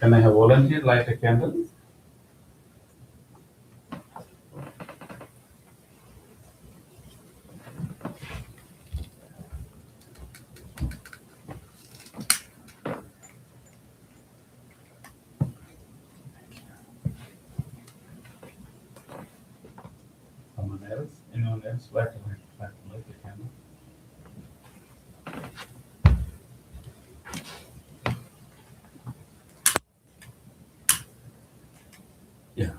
Can I have volunteer light a candle? Someone else? Anyone else light a candle? Yeah.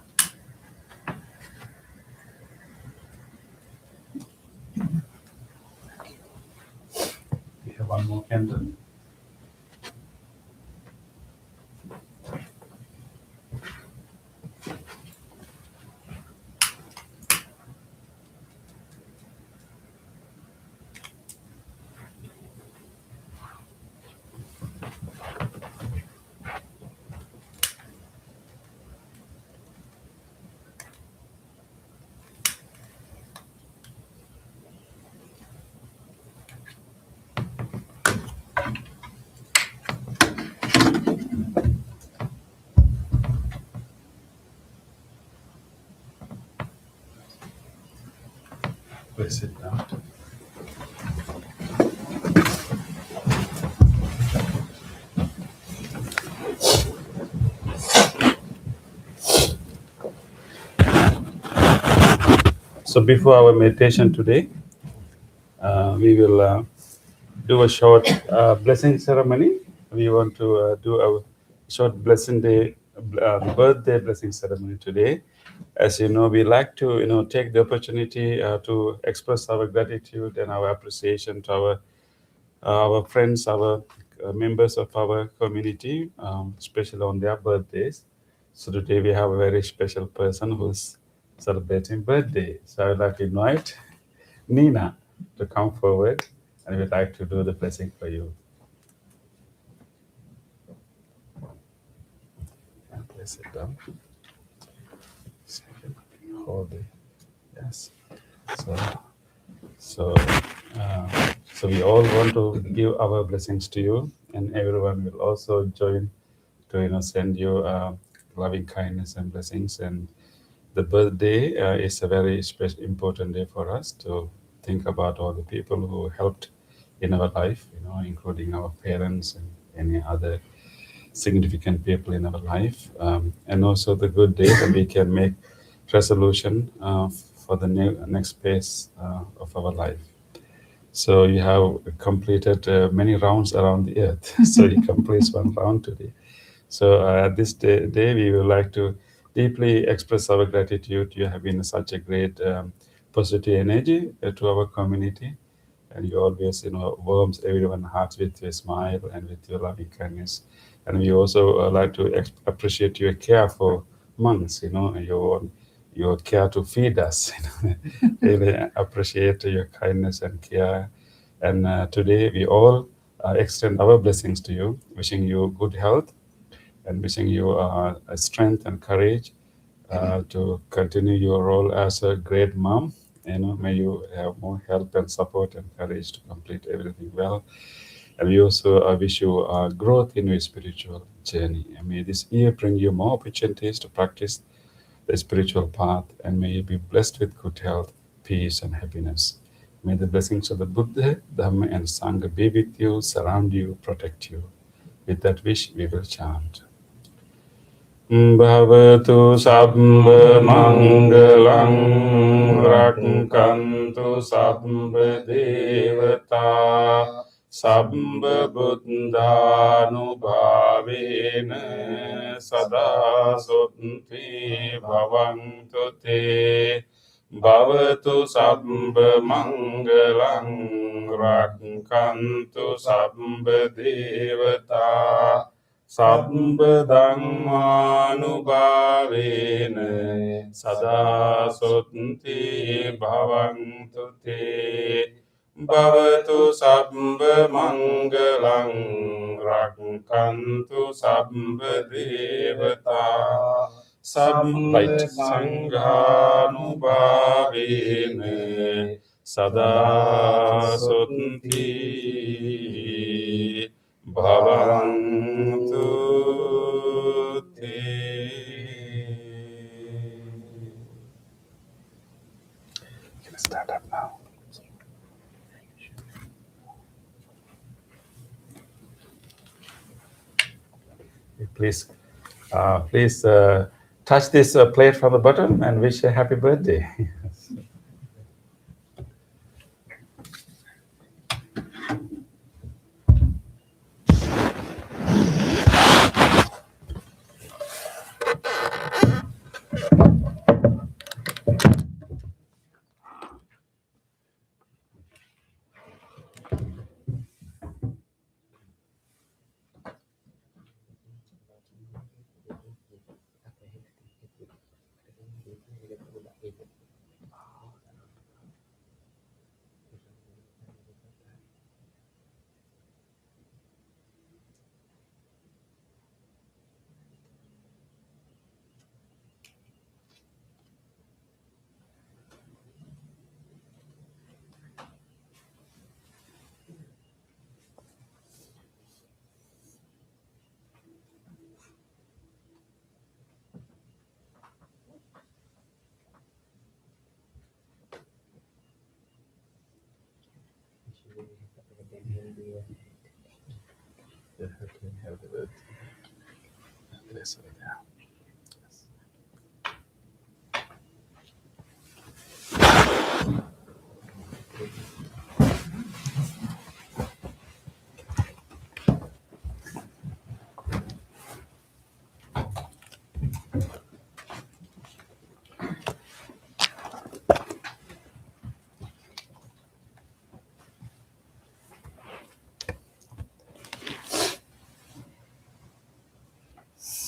We have one more candle. Please sit down. So before our meditation today, we will do a short blessing ceremony. We want to do a short birthday blessing ceremony today. As you know, we like to take the opportunity to express our gratitude and our appreciation to our friends, our members of our community, especially on their birthdays. So today we have a very special person who's celebrating birthday. So I would like to invite Nina to come forward, and we'd like to do the blessing for you. And place it down. Second, hold it. Yes. So, so, so we all want to give our blessings to you, and everyone will also join to send you loving kindness and blessings. And the birthday is a very special, important day for us to think about all the people who helped in our life, including our parents and any other significant people in our life, and also the good day that we can make resolution for the next phase of our life. So you have completed many rounds around the earth. So you complete one round today. So at this day, we would like to deeply express our gratitude. You have been such a great positive energy to our community, and you always, warms everyone's hearts with your smile and with your loving kindness. And we also like to appreciate your care for monks, and your care to feed us. Really appreciate your kindness and care. And today we all extend our blessings to you, wishing you good health and wishing you strength and courage to continue your role as a great mom. May you have more help and support and courage to complete everything well. And we also wish you growth in your spiritual journey. And may this year bring you more opportunities to practice the spiritual path, and may you be blessed with good health, peace, and happiness. May the blessings of the Buddha, Dhamma, and Sangha be with you, surround you, protect you. With that wish, we will chant. Bhavatu Sattva Mangalang Rakkantu Sattva Devata Sattva Buddhanubhavena Sada Sutthi Bhavantu Te Bhavatu Sattva Mangalang Rakkantu Sattva Devata Sattva Dhammanubhavena Sada Sutthi Bhavantu Te Bhavatu Sattva Mangalang Rakkantu Sattva Devata Sattva Sanghanubhavena Sada Sutthi Bhavantu Te. You can start up now. Please touch this plate from the bottom and wish a happy birthday.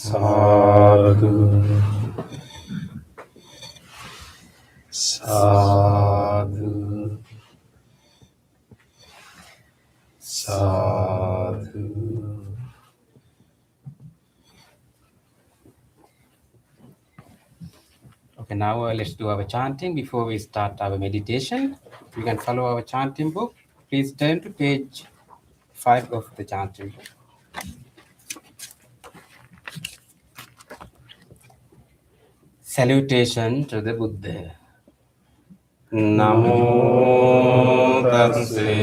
Sadhu, sadhu, sadhu. Okay, now let's do our chanting before we start our meditation. If you can follow our chanting book, please turn to page 5 of the chanting book. Salutation to the Buddha. Namo tassa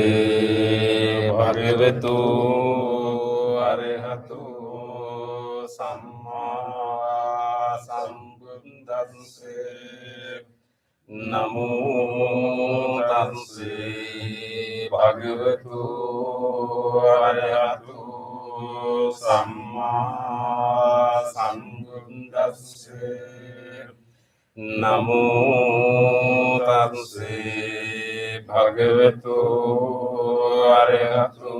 bhagavato arahato samma sambuddhassa. Namo tassa bhagavato arahato samma sambuddhassa. Namo tassa bhagavato arahato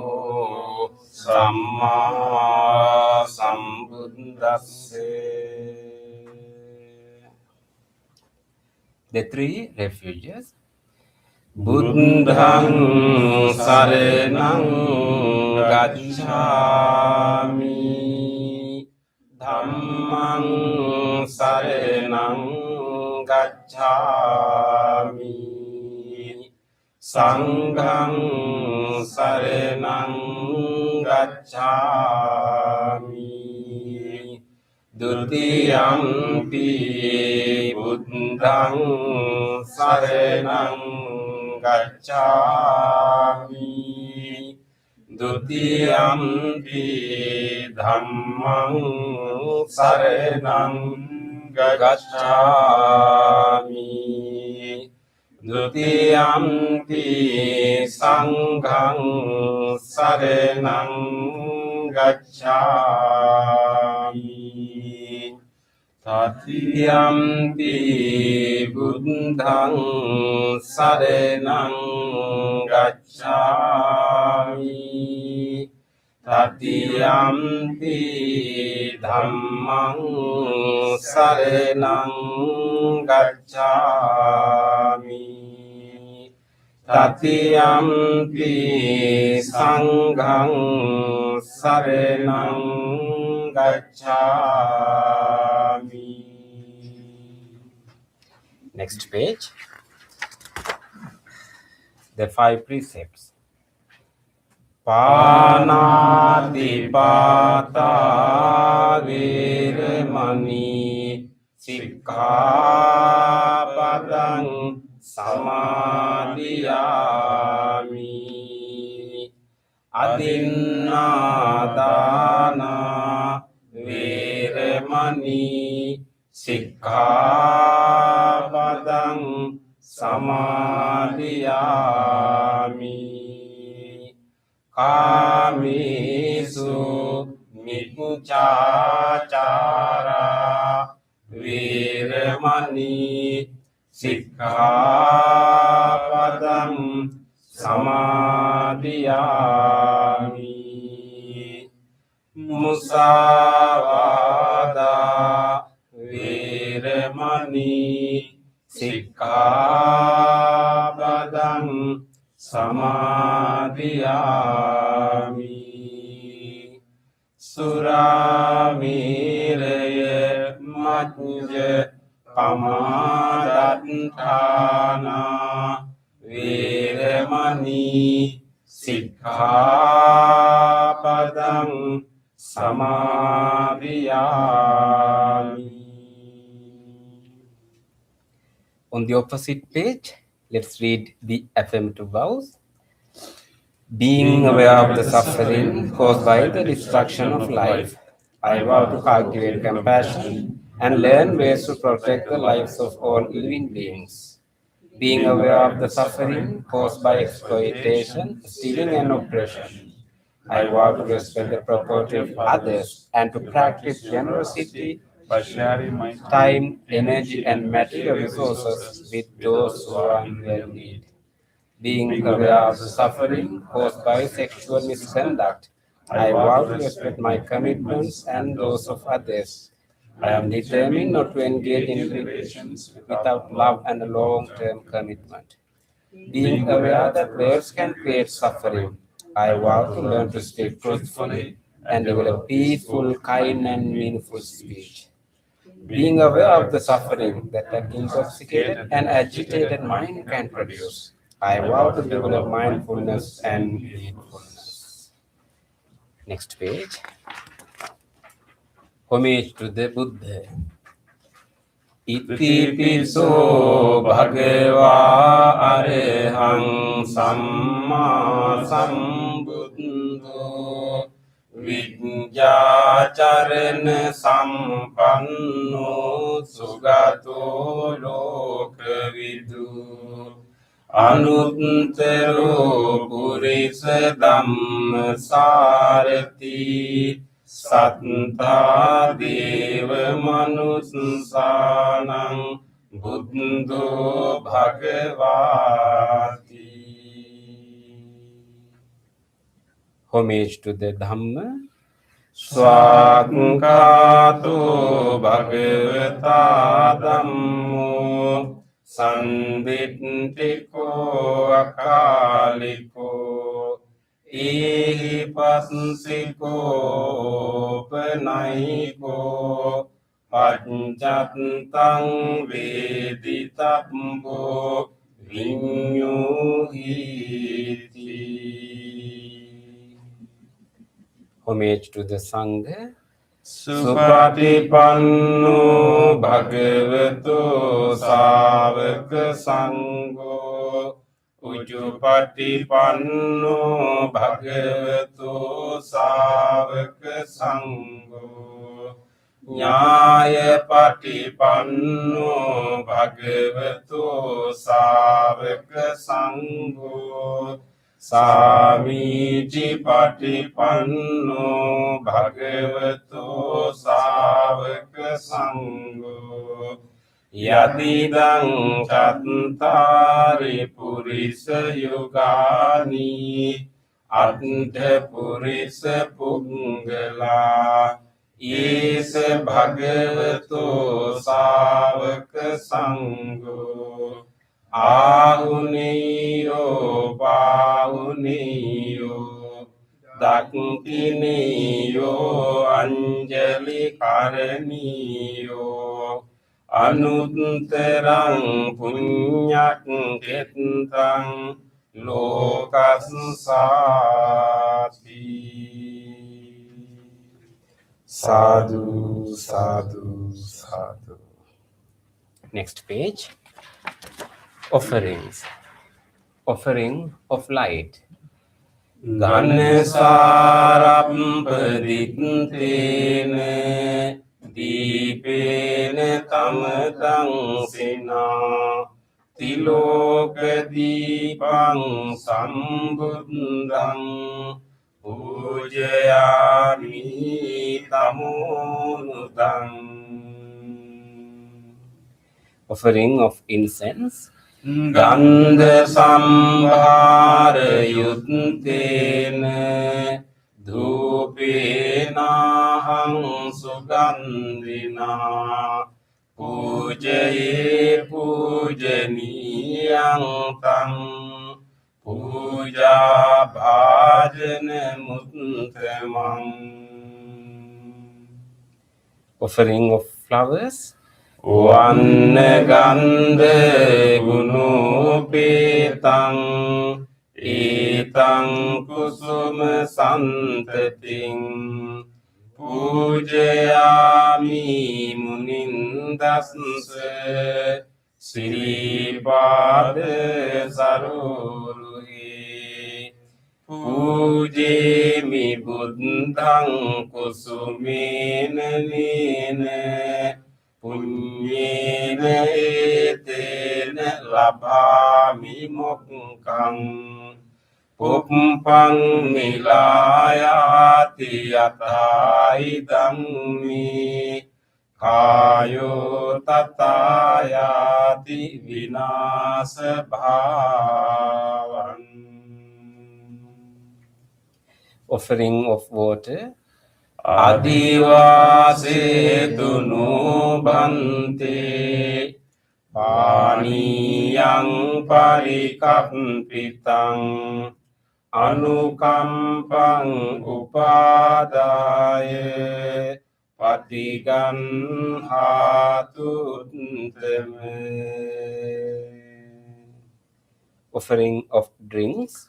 samma sambuddhassa. The three refuges. Buddhang saranang gacchami, Dhammang saranang gacchami, Sanghang saranang gacchami, Dutiyampi buddhang saranang gacchami, Dutiyampi dhammang saranang gacchami, Dutiyampi sanghang saranang gacchami, Tatiyampi buddhang saranang gacchami, Tatiyampi dhammang saranang gacchami, Tatiyampi sanghang saranang gacchami. Next page. The 5 precepts. Panatipata veramani sikkhapadang samadhiyami, adinādāna veramani sikkhapadang samadhiyami, kāmesu micchācārā veramani sikkhapadang samadhiyami, musāvādā veramani sikkhapadang samadhiyami, surameraya majja pamadatthāna veramani sikkhapadang samadhiyami. On the opposite page, let's read the affirmative vows. Being aware of the suffering caused by the destruction of life, I vow to cultivate compassion and learn ways to protect the lives of all living beings. Being aware of the suffering caused by exploitation, stealing, and oppression, I vow to respect the property of others and to practice generosity by sharing my time, energy, and material resources with those who are in real need. Being aware of the suffering caused by sexual misconduct, I vow to respect my commitments and those of others. I am determined not to engage in relations without love and a long-term commitment. Being aware that words can create suffering, I vow to learn to speak truthfully and develop peaceful, kind, and meaningful speech. Being aware of the suffering that an intoxicated and agitated mind can produce, I vow to develop mindfulness and heedfulness. Next page. Homage to the Buddha. Itipiso bhagava arahang samma sambuddho Vijñācarana sampanno sugato lokvidu Anuttaro purisa dhamma sarati Sattva deva manussanang buddho bhagavati. Homage to the Dhamma. Swakato bhagavata dhammo sanditthiko akaliko Ipassiko panaiko pancatang veditabbo vinyuhiti. Homage to the Sangha. Supatipanno bhagavato savaka sangho Ujupatipanno bhagavato savaka sangho Nyaya patipanno bhagavato savaka sangho Samiji patipanno bhagavato savaka sangho Yadidang chattari purisa yugani Adha purisa punggala Isa bhagavato savaka sangho Ahuniyo Bahuniyo Dakintiniyo Anjali Karaniyo Anutterang Punyak Ketang Lokassati. Sadhu, sadhu, sadhu. Next page. Offerings. Offering of light. Ganesarampadittene Deepene tamatang sina Tiloka deepang sambuddhang Pujayami tamonudang. Offering of incense. Gandha sambhara yuttena Dhupena hang sugandhina Pujaye pujaniyang tang Puja bhajana muttamang. Offering of flowers. Vanna gandha gunopetang etang kusuma santating pujayami munindasya sripada saruruhe pujemi buddhang kusumena nena Punyena etena labhami mokkang Pumpang nilayati yatai dhammi Kayo tatayati vinasa bhavan. offering of water. Adivasetu no bhante paniyang parikampitang anukampang upadaya patiganhatu teme. Offering of drinks.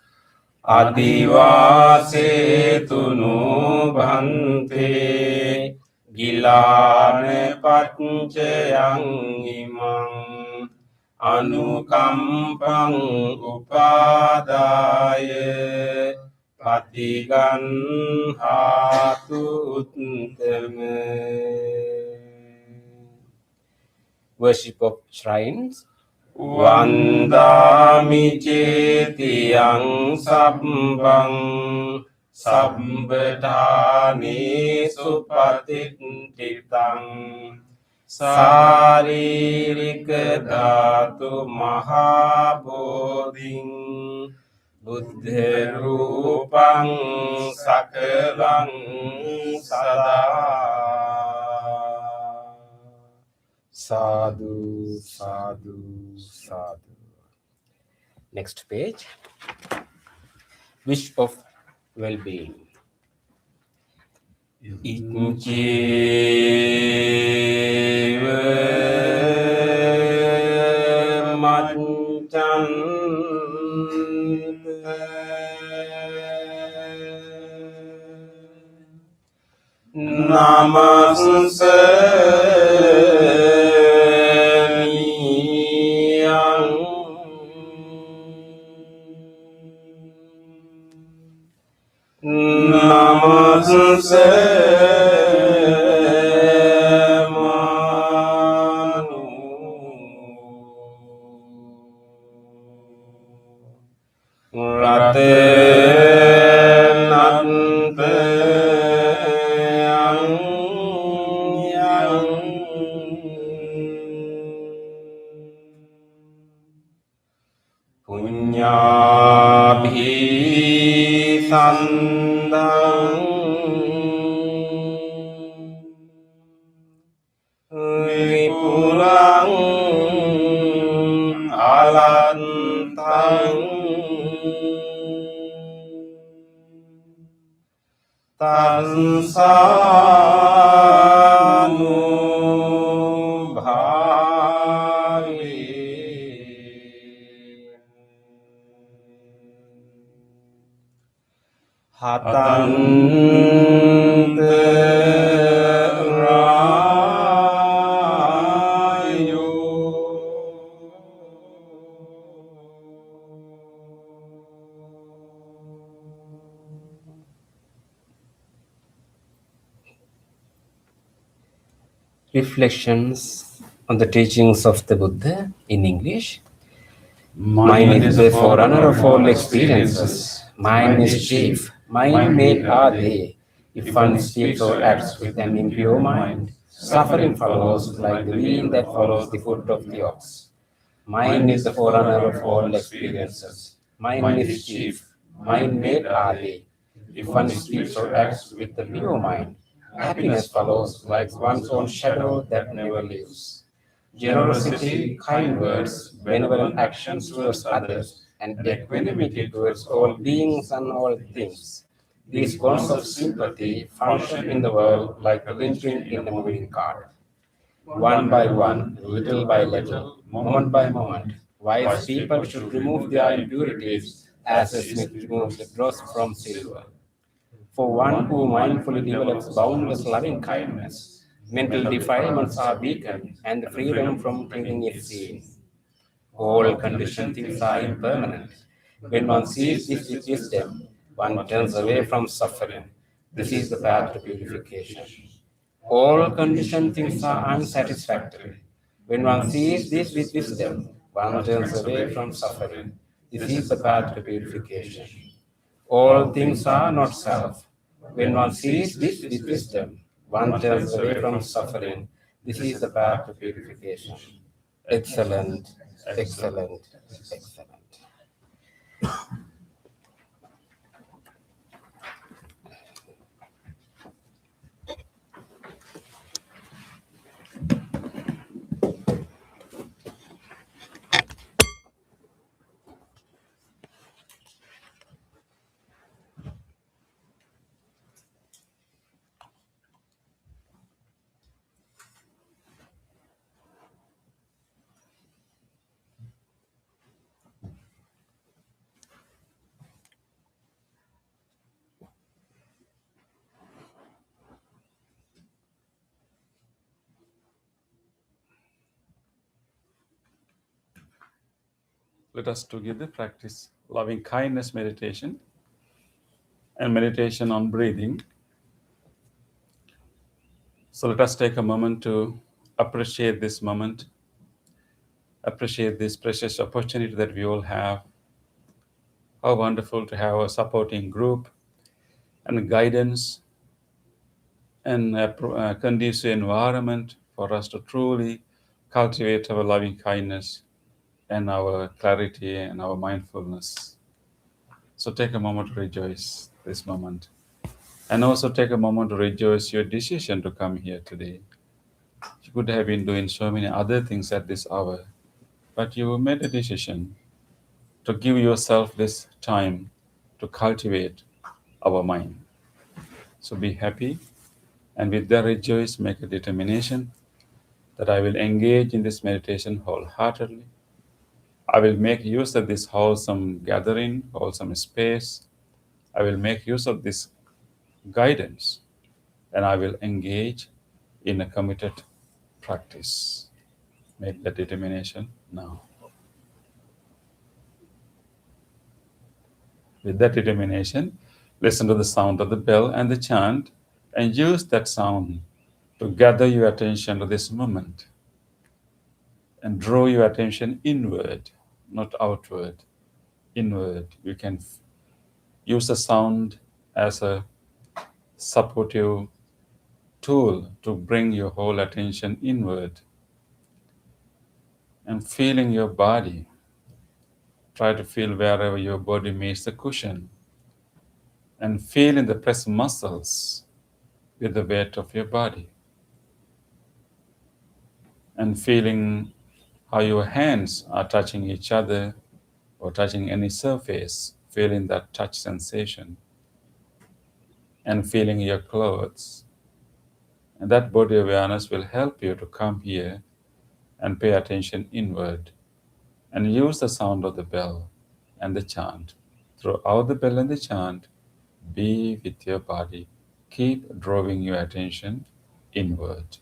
Adivasetu no bhante gilane patchayang imang anukampang upadaya patiganhatu teme. Worship of shrines. Vandami cetiyang sabbang sabbadhani supatititang saririka dhatu mahabodhing buddha rupang sakalang sada. Sadhu, sadhu, sadhu. Next page. Wish of well-being. Icciva maccan namassaniyan namassmanu ratenante punyabhi sandang vipulang alantang tansanu bhavi hatante rayo Reflections on the teachings of the Buddha in English. Mind is the forerunner of all experiences. Mind is chief. Mind made are they. If one speaks or acts with an impure mind, suffering follows like the wheel that follows the foot of the ox. Mind is the forerunner of all experiences. Mind is chief. Mind made are they. If one speaks or acts with the pure mind, happiness follows like one's own shadow that never leaves. Generosity, kind words, benevolent actions towards others, and equanimity towards all beings and all things. These bonds of sympathy function in the world like a linchpin in a moving cart. One by one, little by little, moment by moment, wise people should remove their impurities as a smith removes the dross from silver. For one who mindfully develops boundless loving kindness, mental defilements are weakened and the freedom from clinging is seen. All conditioned things are impermanent. When one sees this with wisdom, one turns away from suffering. This is the path to purification. All conditioned things are unsatisfactory. When one sees this with wisdom, one turns away from suffering. This is the path to purification. All things are not self. When one sees this with wisdom, one turns away from suffering. This is the path to purification. Excellent, excellent, excellent. let us together practice loving kindness meditation and meditation on breathing. So let us take a moment to appreciate this moment, appreciate this precious opportunity that we all have. How wonderful to have a supporting group and guidance and a conducive environment for us to truly cultivate our loving kindness and our clarity and our mindfulness. So take a moment to rejoice this moment. And also take a moment to rejoice your decision to come here today. You could have been doing so many other things at this hour, but you made a decision to give yourself this time to cultivate our mind. So be happy, and with that rejoice, make a determination that I will engage in this meditation wholeheartedly. I will make use of this wholesome gathering, wholesome space. I will make use of this guidance, and I will engage in a committed practice. Make that determination now. With that determination, listen to the sound of the bell and the chant, and use that sound to gather your attention to this moment and draw your attention inward, not outward, inward. You can use the sound as a supportive tool to bring your whole attention inward and feeling your body. Try to feel wherever your body meets the cushion and feel in the press muscles with the weight of your body and feeling how your hands are touching each other or touching any surface, feeling that touch sensation and feeling your clothes. And that body awareness will help you to come here and pay attention inward and use the sound of the bell and the chant. Throughout the bell and the chant, be with your body. Keep drawing your attention inward.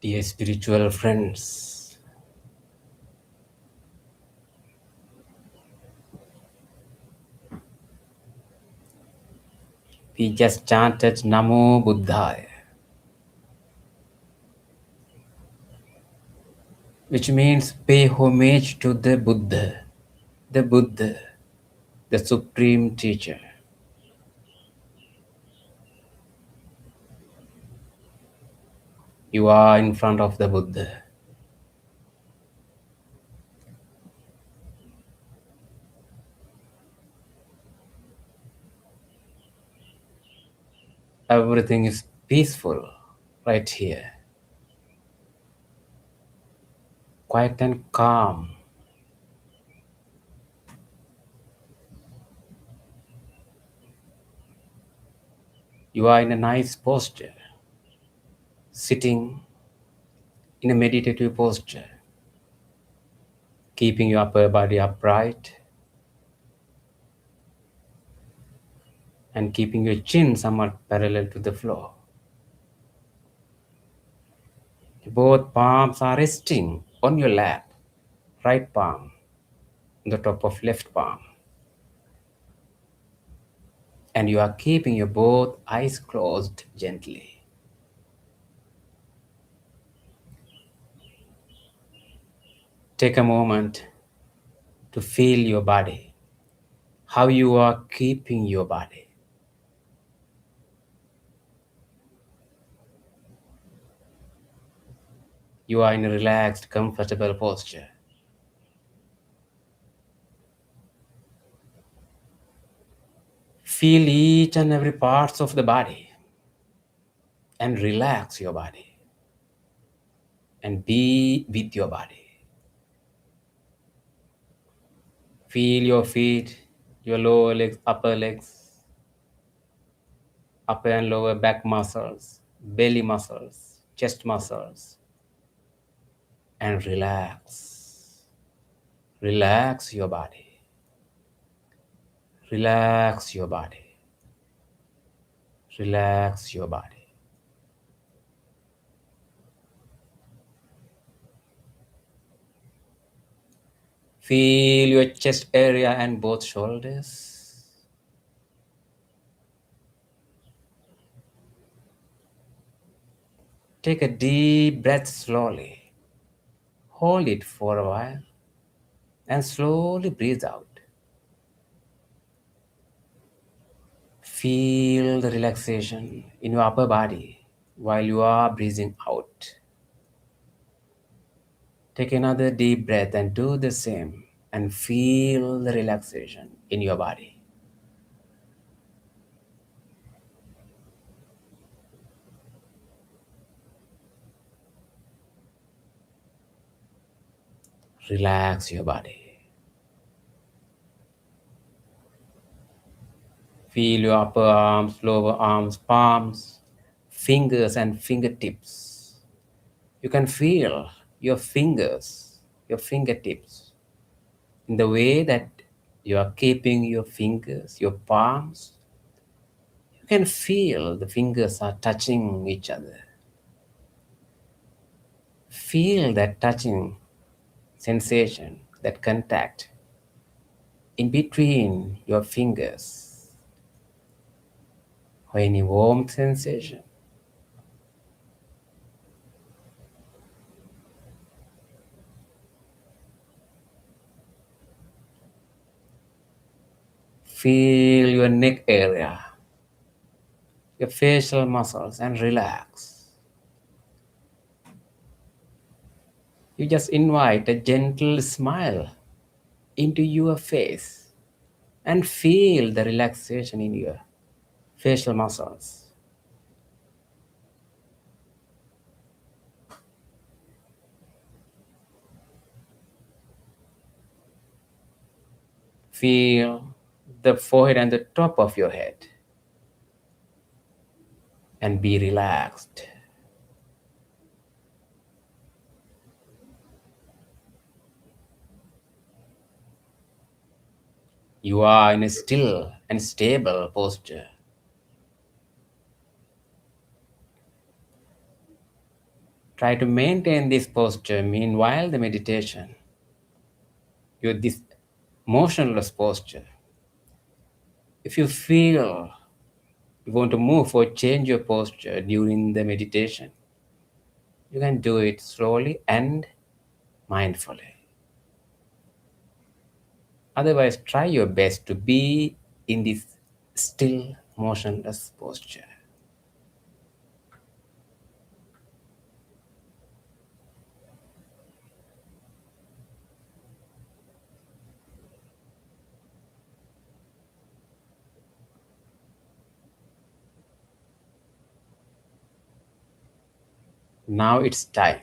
Dear spiritual friends, we just chanted Namo Buddhaya, which means pay homage to the Buddha, the supreme teacher. You are in front of the Buddha. Everything is peaceful right here, quiet and calm. You are in a nice posture, sitting in a meditative posture, keeping your upper body upright and keeping your chin somewhat parallel to the floor. Both palms are resting on your lap, right palm on the top of left palm. And you are keeping your both eyes closed gently. Take a moment to feel your body, how you are keeping your body. You are in a relaxed, comfortable posture. Feel each and every parts of the body and relax your body and be with your body. Feel your feet, your lower legs, upper and lower back muscles, belly muscles, chest muscles, and relax. Relax your body. Relax your body. Relax your body. Feel your chest area and both shoulders. Take a deep breath slowly. Hold it for a while and slowly breathe out. Feel the relaxation in your upper body while you are breathing out. Take another deep breath and do the same and feel the relaxation in your body. Relax your body. Feel your upper arms, lower arms, palms, fingers, and fingertips. You can feel your fingers, your fingertips, in the way that you are keeping your fingers, your palms. You can feel the fingers are touching each other. Feel that touching sensation, that contact. in between your fingers or any warm sensation. Feel your neck area, your facial muscles, and relax. You just invite a gentle smile into your face and feel the relaxation in your facial muscles. Feel the forehead and the top of your head and be relaxed. You are in a still and stable posture. Try to maintain this posture meanwhile the meditation. You're this motionless posture. If you feel you want to move or change your posture during the meditation, you can do it slowly and mindfully. Otherwise, try your best to be in this still, motionless posture. Now it's time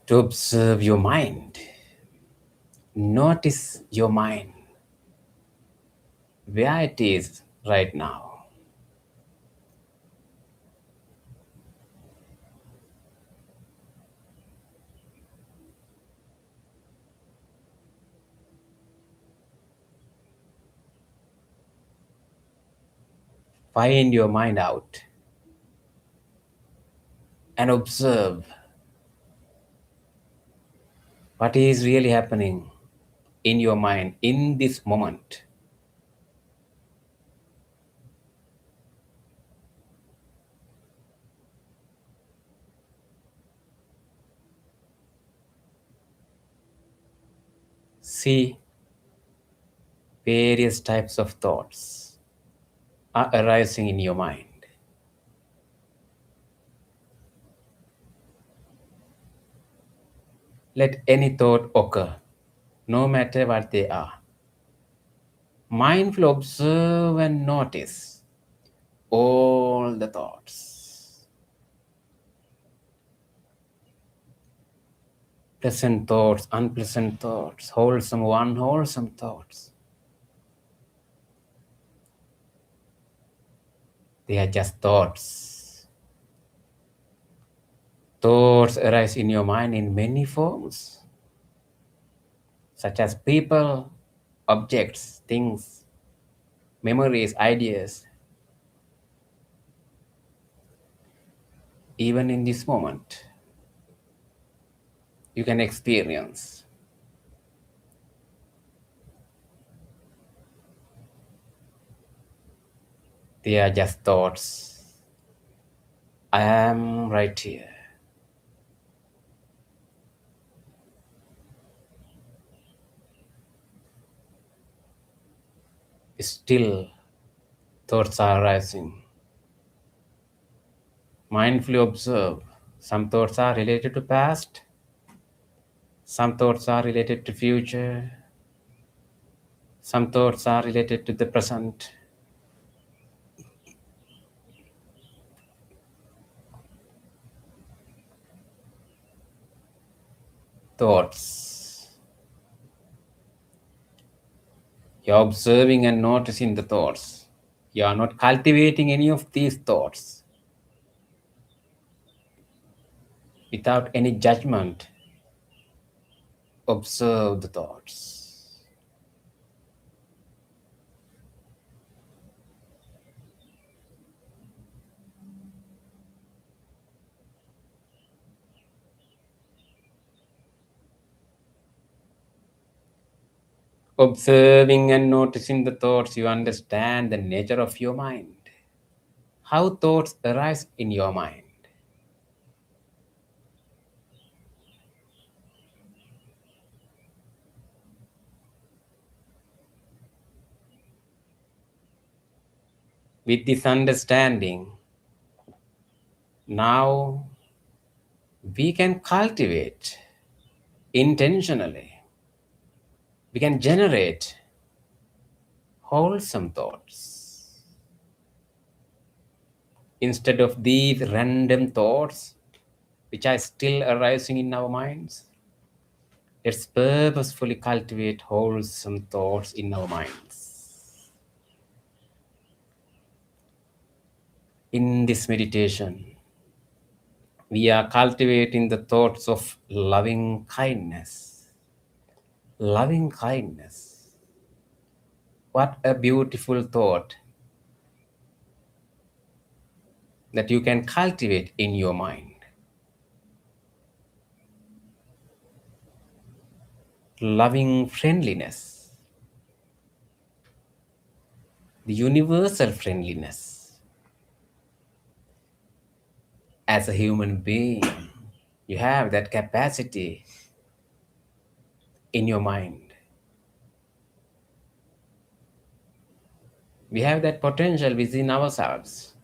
to observe your mind. Notice your mind, where it is right now. Find your mind out and observe what is really happening in your mind in this moment. See various types of thoughts are arising in your mind. Let any thought occur, no matter what they are. Mindful observe and notice all the thoughts. Pleasant thoughts, unpleasant thoughts, wholesome, unwholesome thoughts. They are just thoughts. Thoughts arise in your mind in many forms, such as people, objects, things, memories, ideas. Even in this moment, you can experience. They are just thoughts. I am right here. Still, thoughts are arising. Mindfully observe. Some thoughts are related to past. Some thoughts are related to future. Some thoughts are related to the present. Thoughts. You're observing and noticing the thoughts. You are not cultivating any of these thoughts. Without any judgment, observe the thoughts. Observing and noticing the thoughts, you understand the nature of your mind. How thoughts arise in your mind. With this understanding, now we can cultivate intentionally. We can generate wholesome thoughts. Instead of these random thoughts, which are still arising in our minds, let's purposefully cultivate wholesome thoughts in our minds. In this meditation, we are cultivating the thoughts of loving kindness. Loving kindness. What a beautiful thought that you can cultivate in your mind. Loving friendliness. The universal friendliness. As a human being, you have that capacity in your mind. We have that potential within ourselves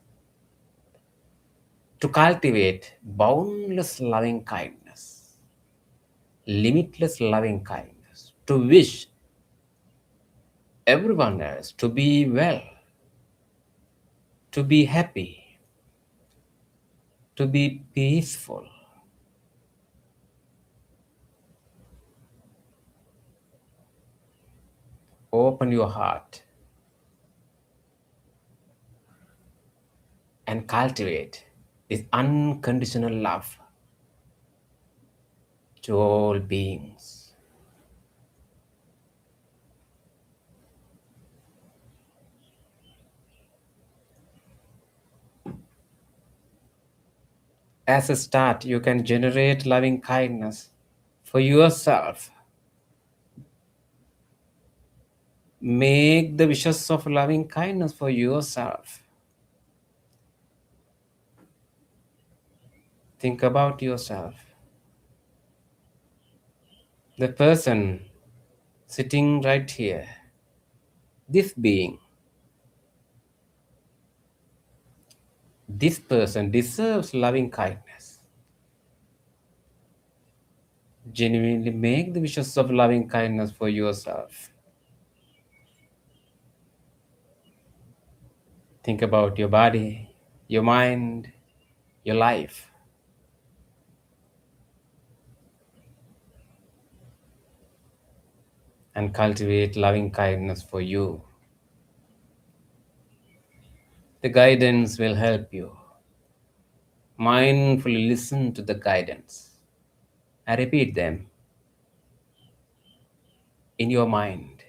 to cultivate boundless loving kindness, limitless loving kindness, to wish everyone else to be well, to be happy, to be peaceful. Open your heart and cultivate this unconditional love to all beings. As a start, you can generate loving kindness for yourself. Make the wishes of loving kindness for yourself. Think about yourself. The person sitting right here, this being, this person deserves loving kindness. Genuinely make the wishes of loving kindness for yourself. Think about your body, your mind, your life. And cultivate loving kindness for you. The guidance will help you. Mindfully listen to the guidance. I repeat them in your mind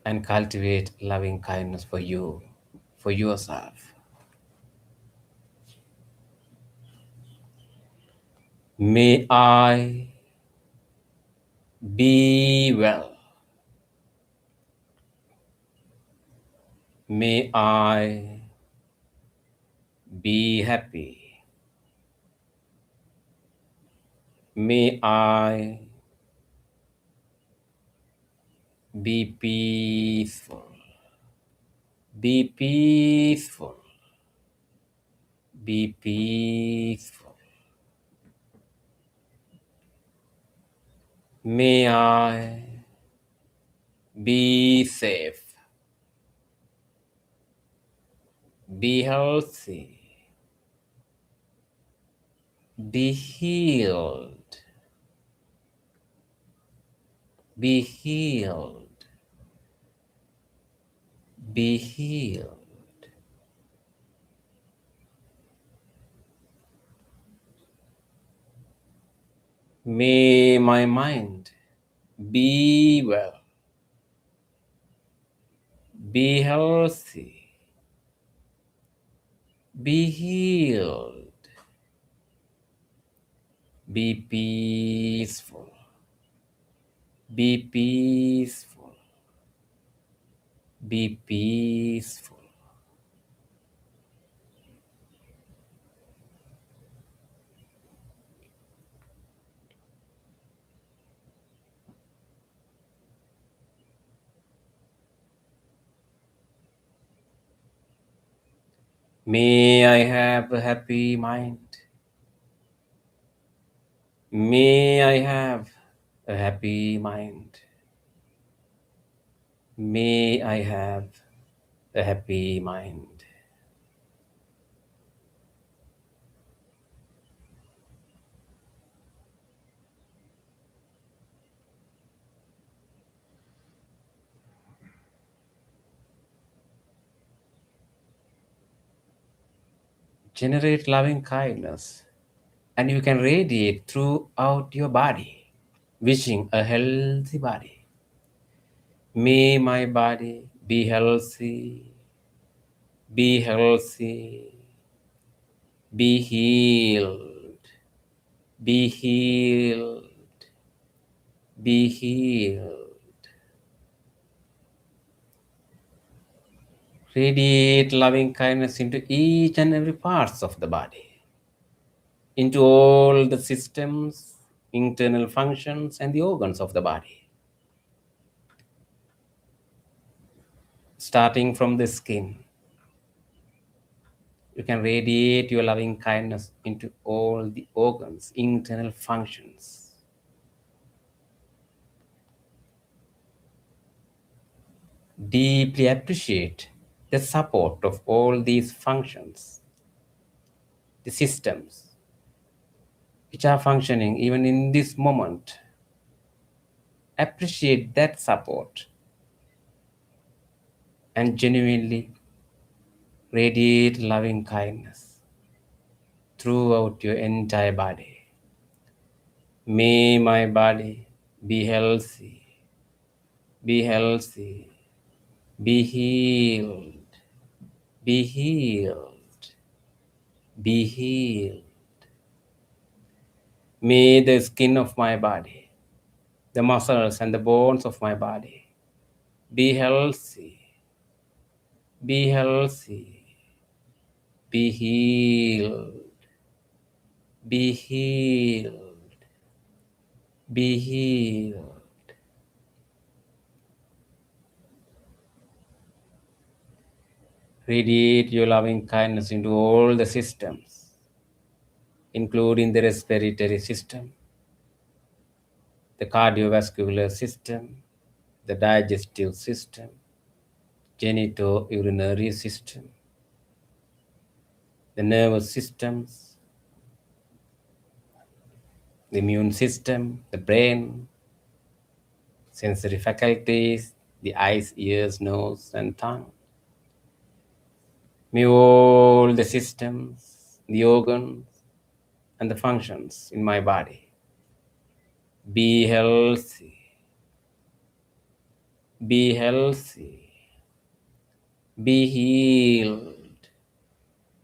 and cultivate loving kindness for you, for yourself. May I be well. May I be happy. May I be peaceful. Be peaceful. Be peaceful. May I be safe. Be healthy. Be healed. Be healed. Be healed. May my mind be well. Be healthy. Be healed. Be peaceful. Be peaceful. Be peaceful. May I have a happy mind. May I have a happy mind. May I have a happy mind. Generate loving kindness, and you can radiate throughout your body, wishing a healthy body. May my body be healthy, be healthy, be healed, be healed, be healed. Radiate loving kindness into each and every parts of the body, into all the systems, internal functions, and the organs of the body. Starting from the skin, you can radiate your loving kindness into all the organs, internal functions. Deeply appreciate the support of all these functions, the systems which are functioning even in this moment. Appreciate that support and genuinely radiate loving kindness throughout your entire body. May my body be healthy, be healthy, be healed, be healed, be healed. May the skin of my body, the muscles and the bones of my body be healthy, be healthy, be healed, be healed, be healed. Radiate your loving kindness into all the systems, including the respiratory system, the cardiovascular system, the digestive system, genitourinary system, the nervous systems, the immune system, the brain, sensory faculties, the eyes, ears, nose, and tongue. May all the systems, the organs, and the functions in my body be healthy, be healthy, be healed,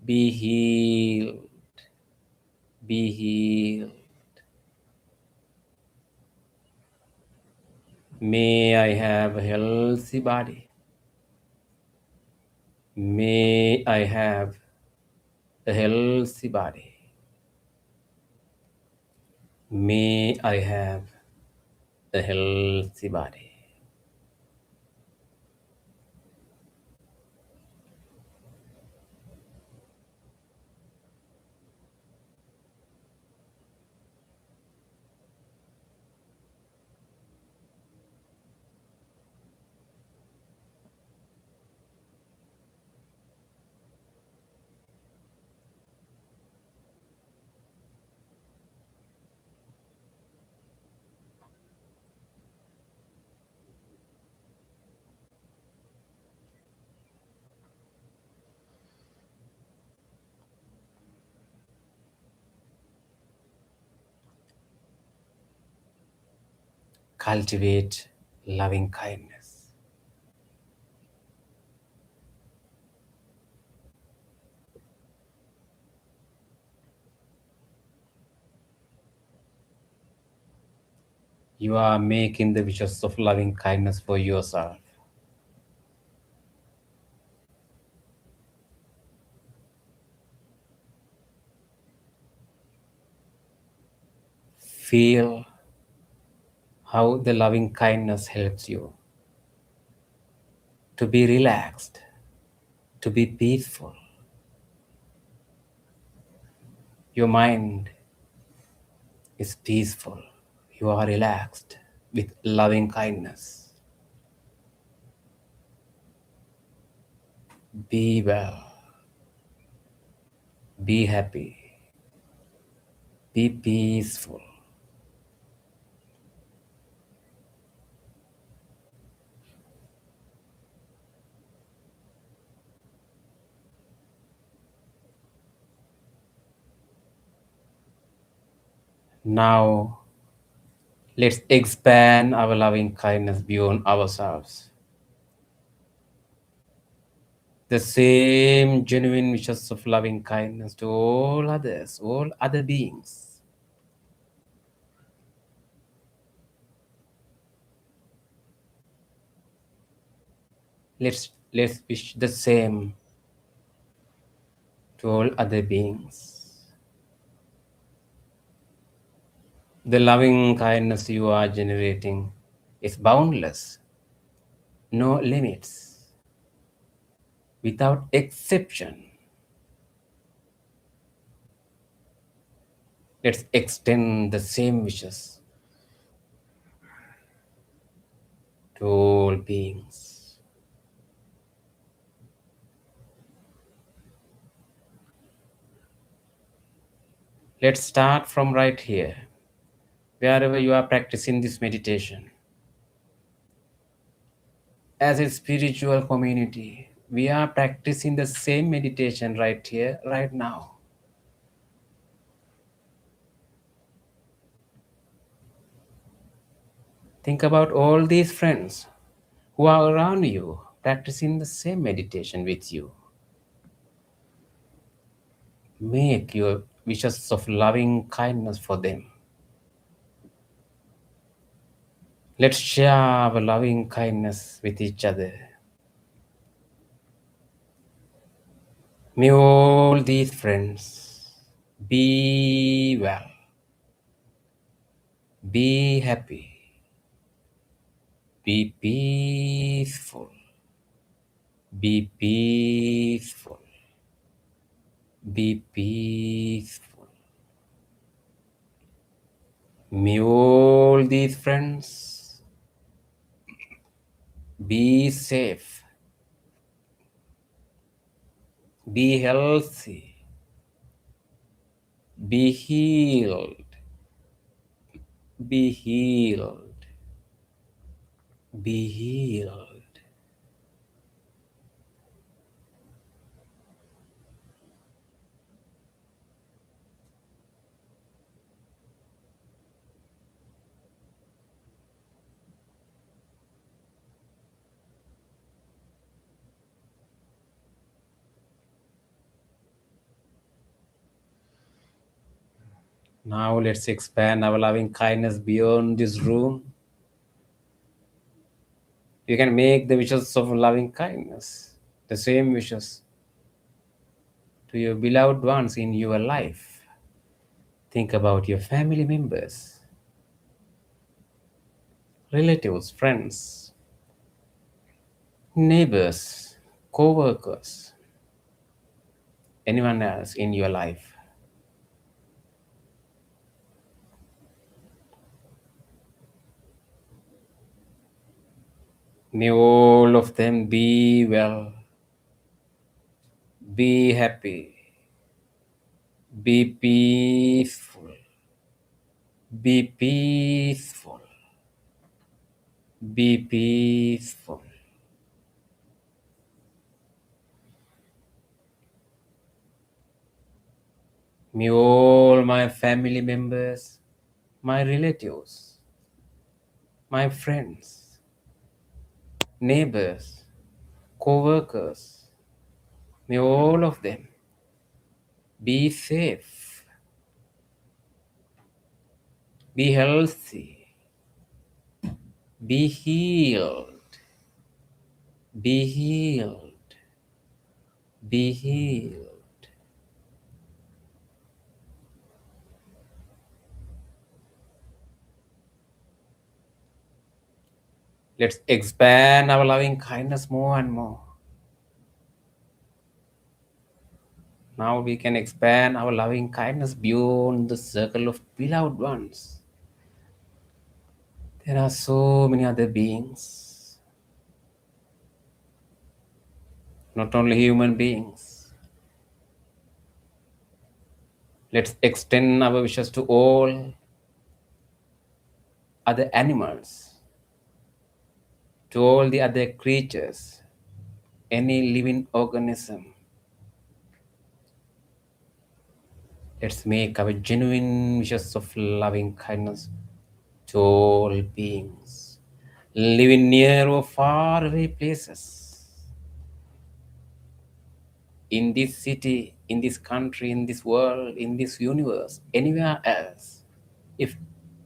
be healed, be healed. May I have a healthy body. May I have a healthy body. May I have a healthy body. Cultivate loving kindness. You are making the wishes of loving kindness for yourself. Feel how the loving kindness helps you to be relaxed, to be peaceful. Your mind is peaceful. You are relaxed with loving kindness. Be well. Be happy. Be peaceful. Now, let's expand our loving kindness beyond ourselves. The same genuine wishes of loving kindness to all others, all other beings. Let's wish the same to all other beings. The loving kindness you are generating is boundless, no limits, without exception. Let's extend the same wishes to all beings. Let's start from right here, wherever you are practicing this meditation. As a spiritual community, we are practicing the same meditation right here, right now. Think about all these friends who are around you practicing the same meditation with you. Make your wishes of loving kindness for them. Let's share our loving kindness with each other. May all these friends be well, be happy, be peaceful, be peaceful, be peaceful. May all these friends be safe, be healthy, be healed, be healed, be healed. Now let's expand our loving kindness beyond this room. You can make the wishes of loving kindness, the same wishes to your beloved ones in your life. Think about your family members, relatives, friends, neighbors, co-workers, anyone else in your life. May all of them be well, be happy, be peaceful, be peaceful, be peaceful. May all my family members, my relatives, my friends, neighbors, co-workers, may all of them be safe, be healthy, Be healed. Be healed. Be healed. Let's expand our loving kindness more and more. Now we can expand our loving kindness beyond the circle of beloved ones. There are so many other beings, not only human beings. Let's extend our wishes to all other animals, to all the other creatures, any living organism. Let's make our genuine wishes of loving kindness to all beings, living near or far away places, in this city, in this country, in this world, in this universe, anywhere else. If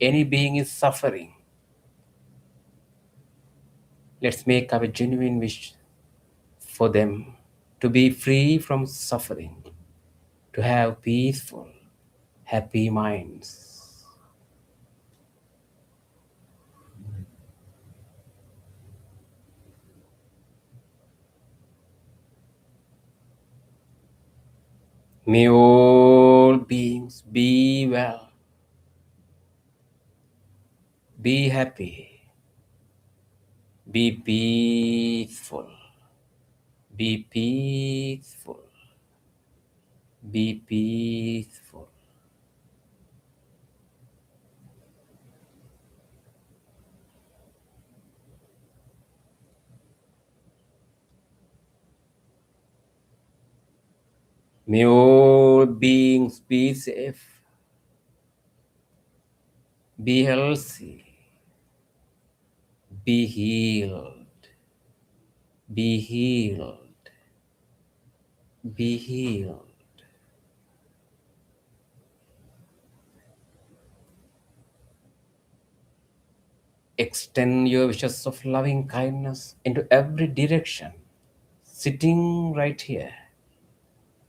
any being is suffering, let's make our genuine wish for them to be free from suffering, to have peaceful, happy minds. May all beings be well, be happy, be peaceful, be peaceful, be peaceful. May all beings be safe, be healthy, be healed, be healed, be healed. Extend your wishes of loving kindness into every direction. Sitting right here,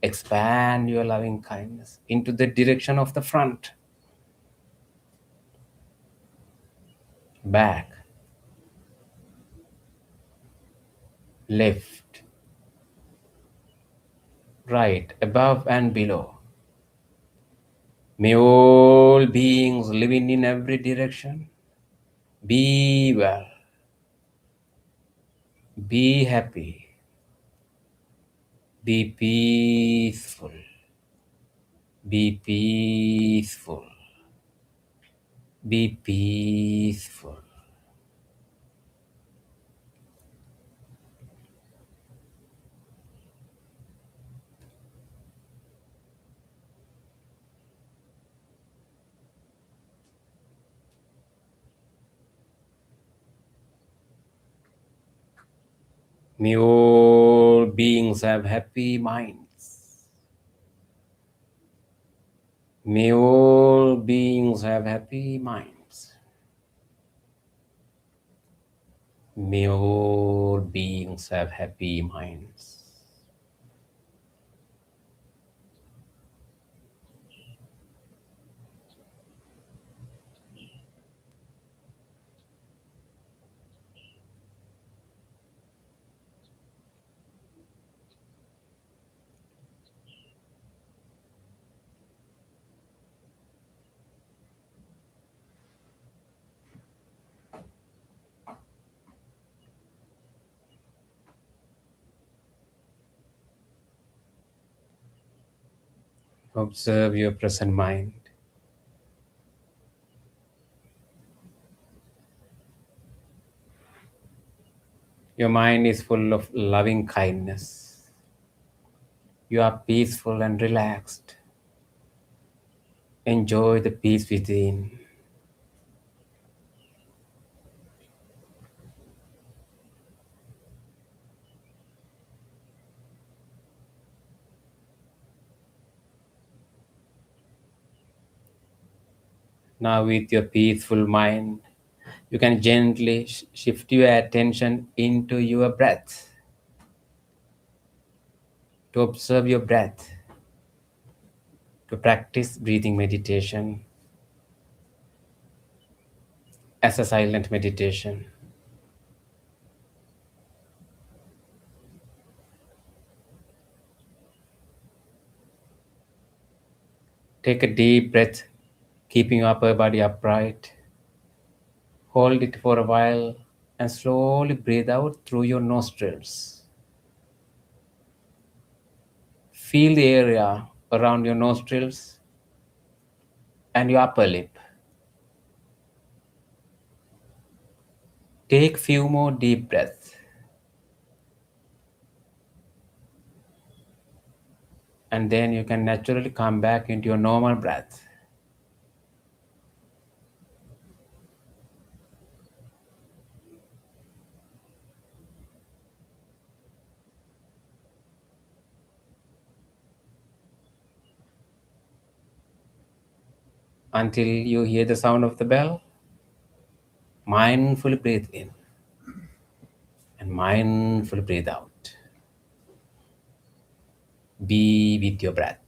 expand your loving kindness into the direction of the front, back, left, right, above and below. May all beings living in every direction be well, be happy, be peaceful, be peaceful, be peaceful. May all beings have happy minds. May all beings have happy minds. May all beings have happy minds. Observe your present mind. Your mind is full of loving kindness. You are peaceful and relaxed. Enjoy the peace within. Now, with your peaceful mind, You can gently shift your attention into your breath, to observe your breath, to practice breathing meditation as a silent meditation. Take a deep breath, keeping your upper body upright. Hold it for a while and slowly breathe out through your nostrils. Feel the area around your nostrils and your upper lip. Take few more deep breaths and then you can naturally come back into your normal breath. Until you hear the sound of the bell, mindfully breathe in and mindfully breathe out. Be with your breath.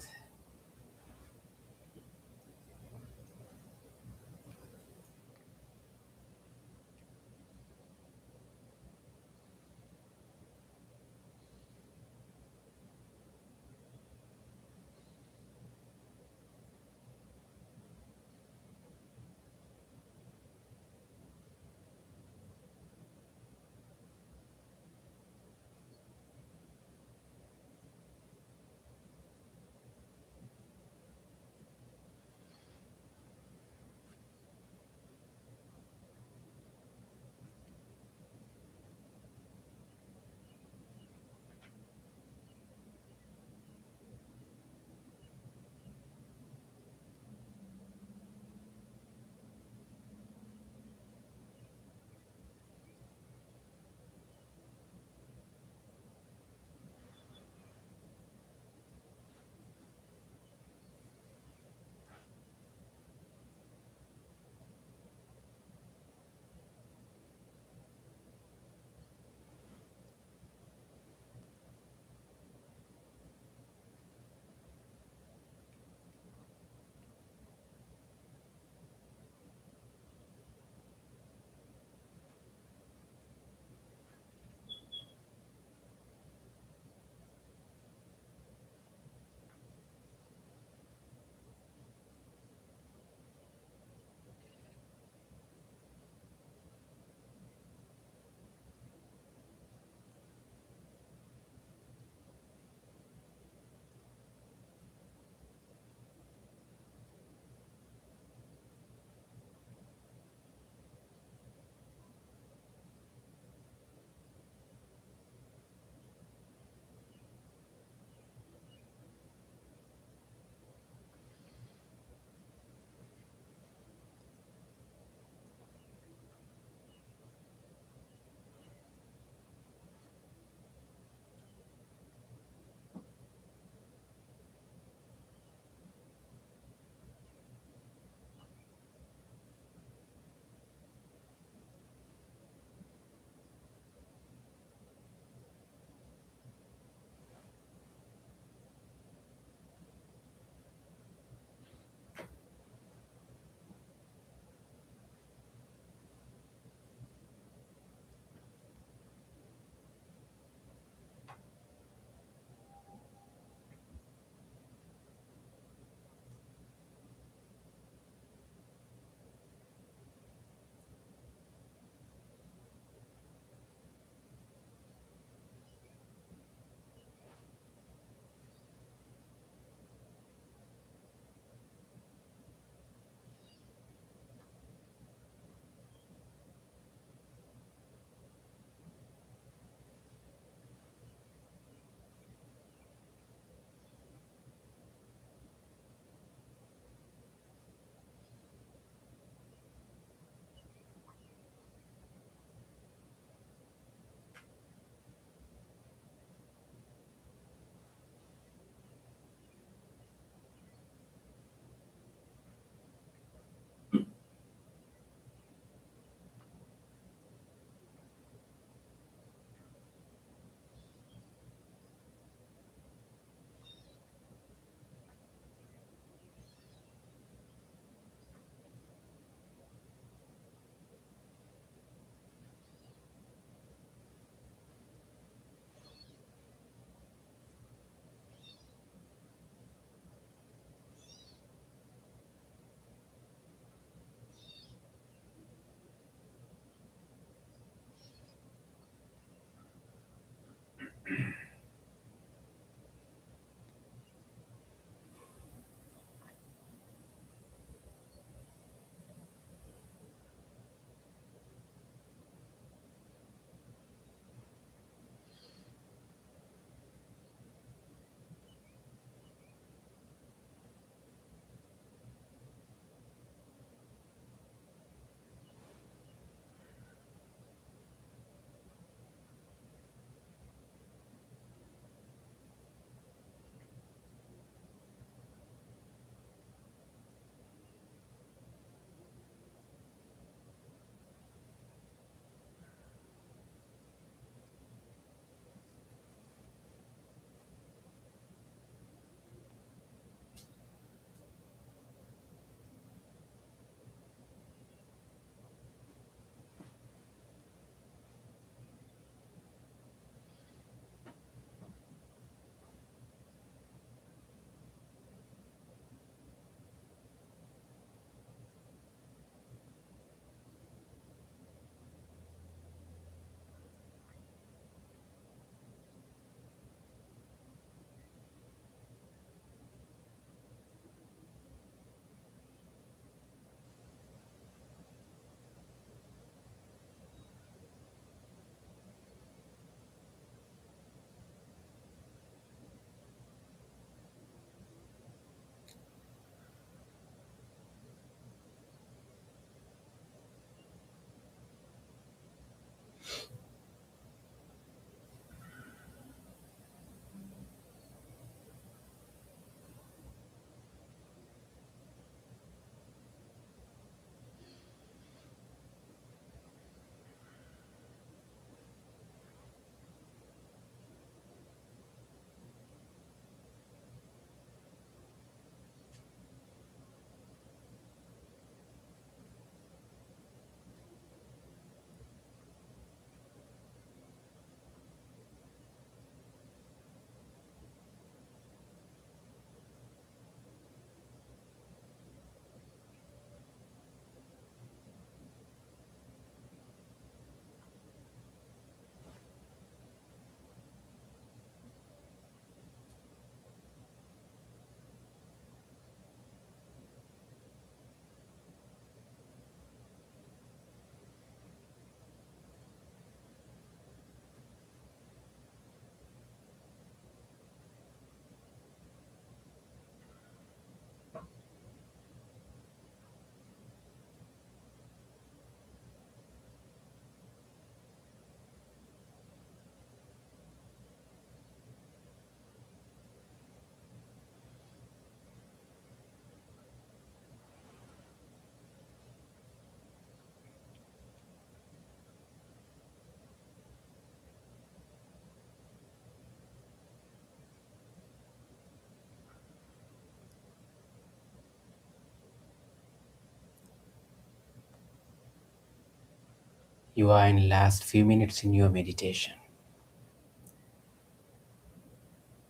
You are in last few minutes in your meditation.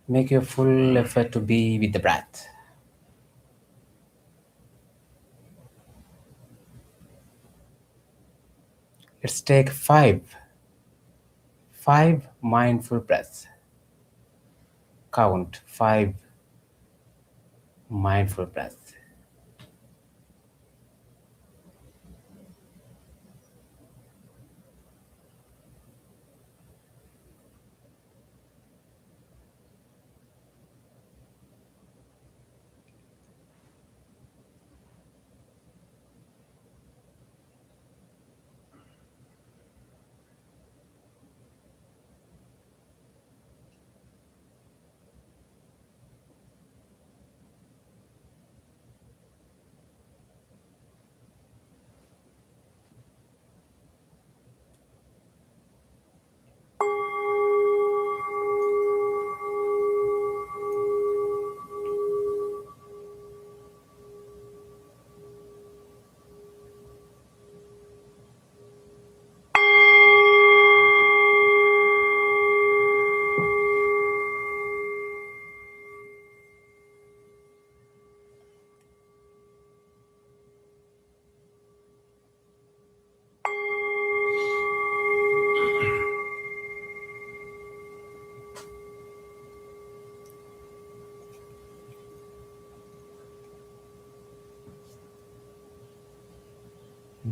Make your full effort to be with the breath. Let's take five mindful breaths. Count 5 mindful breaths.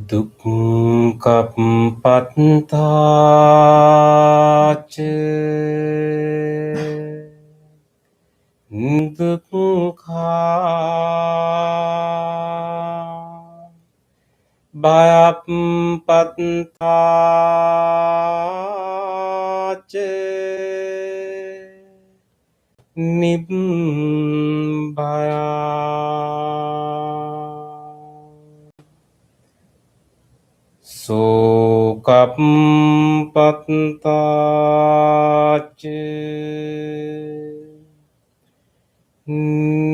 Dukkam pattāca dukkha bhayam pattāca nibbaya Sukam pattāca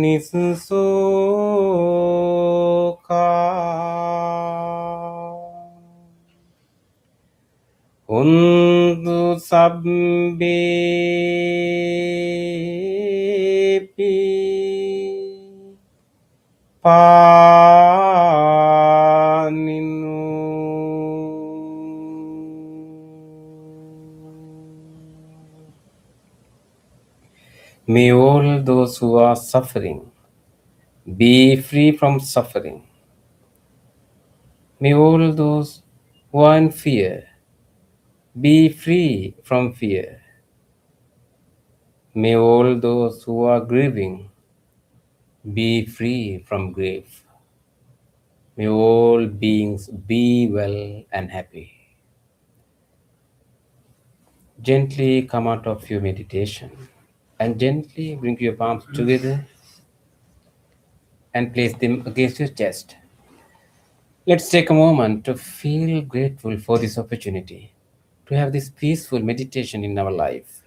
nisukha Undu sabbepi paninu May all those who are suffering be free from suffering. May all those who are in fear be free from fear. May all those who are grieving be free from grief. May all beings be well and happy. Gently come out of your meditation and gently bring your palms together and place them against your chest. Let's take a moment to feel grateful for this opportunity to have this peaceful meditation in our life.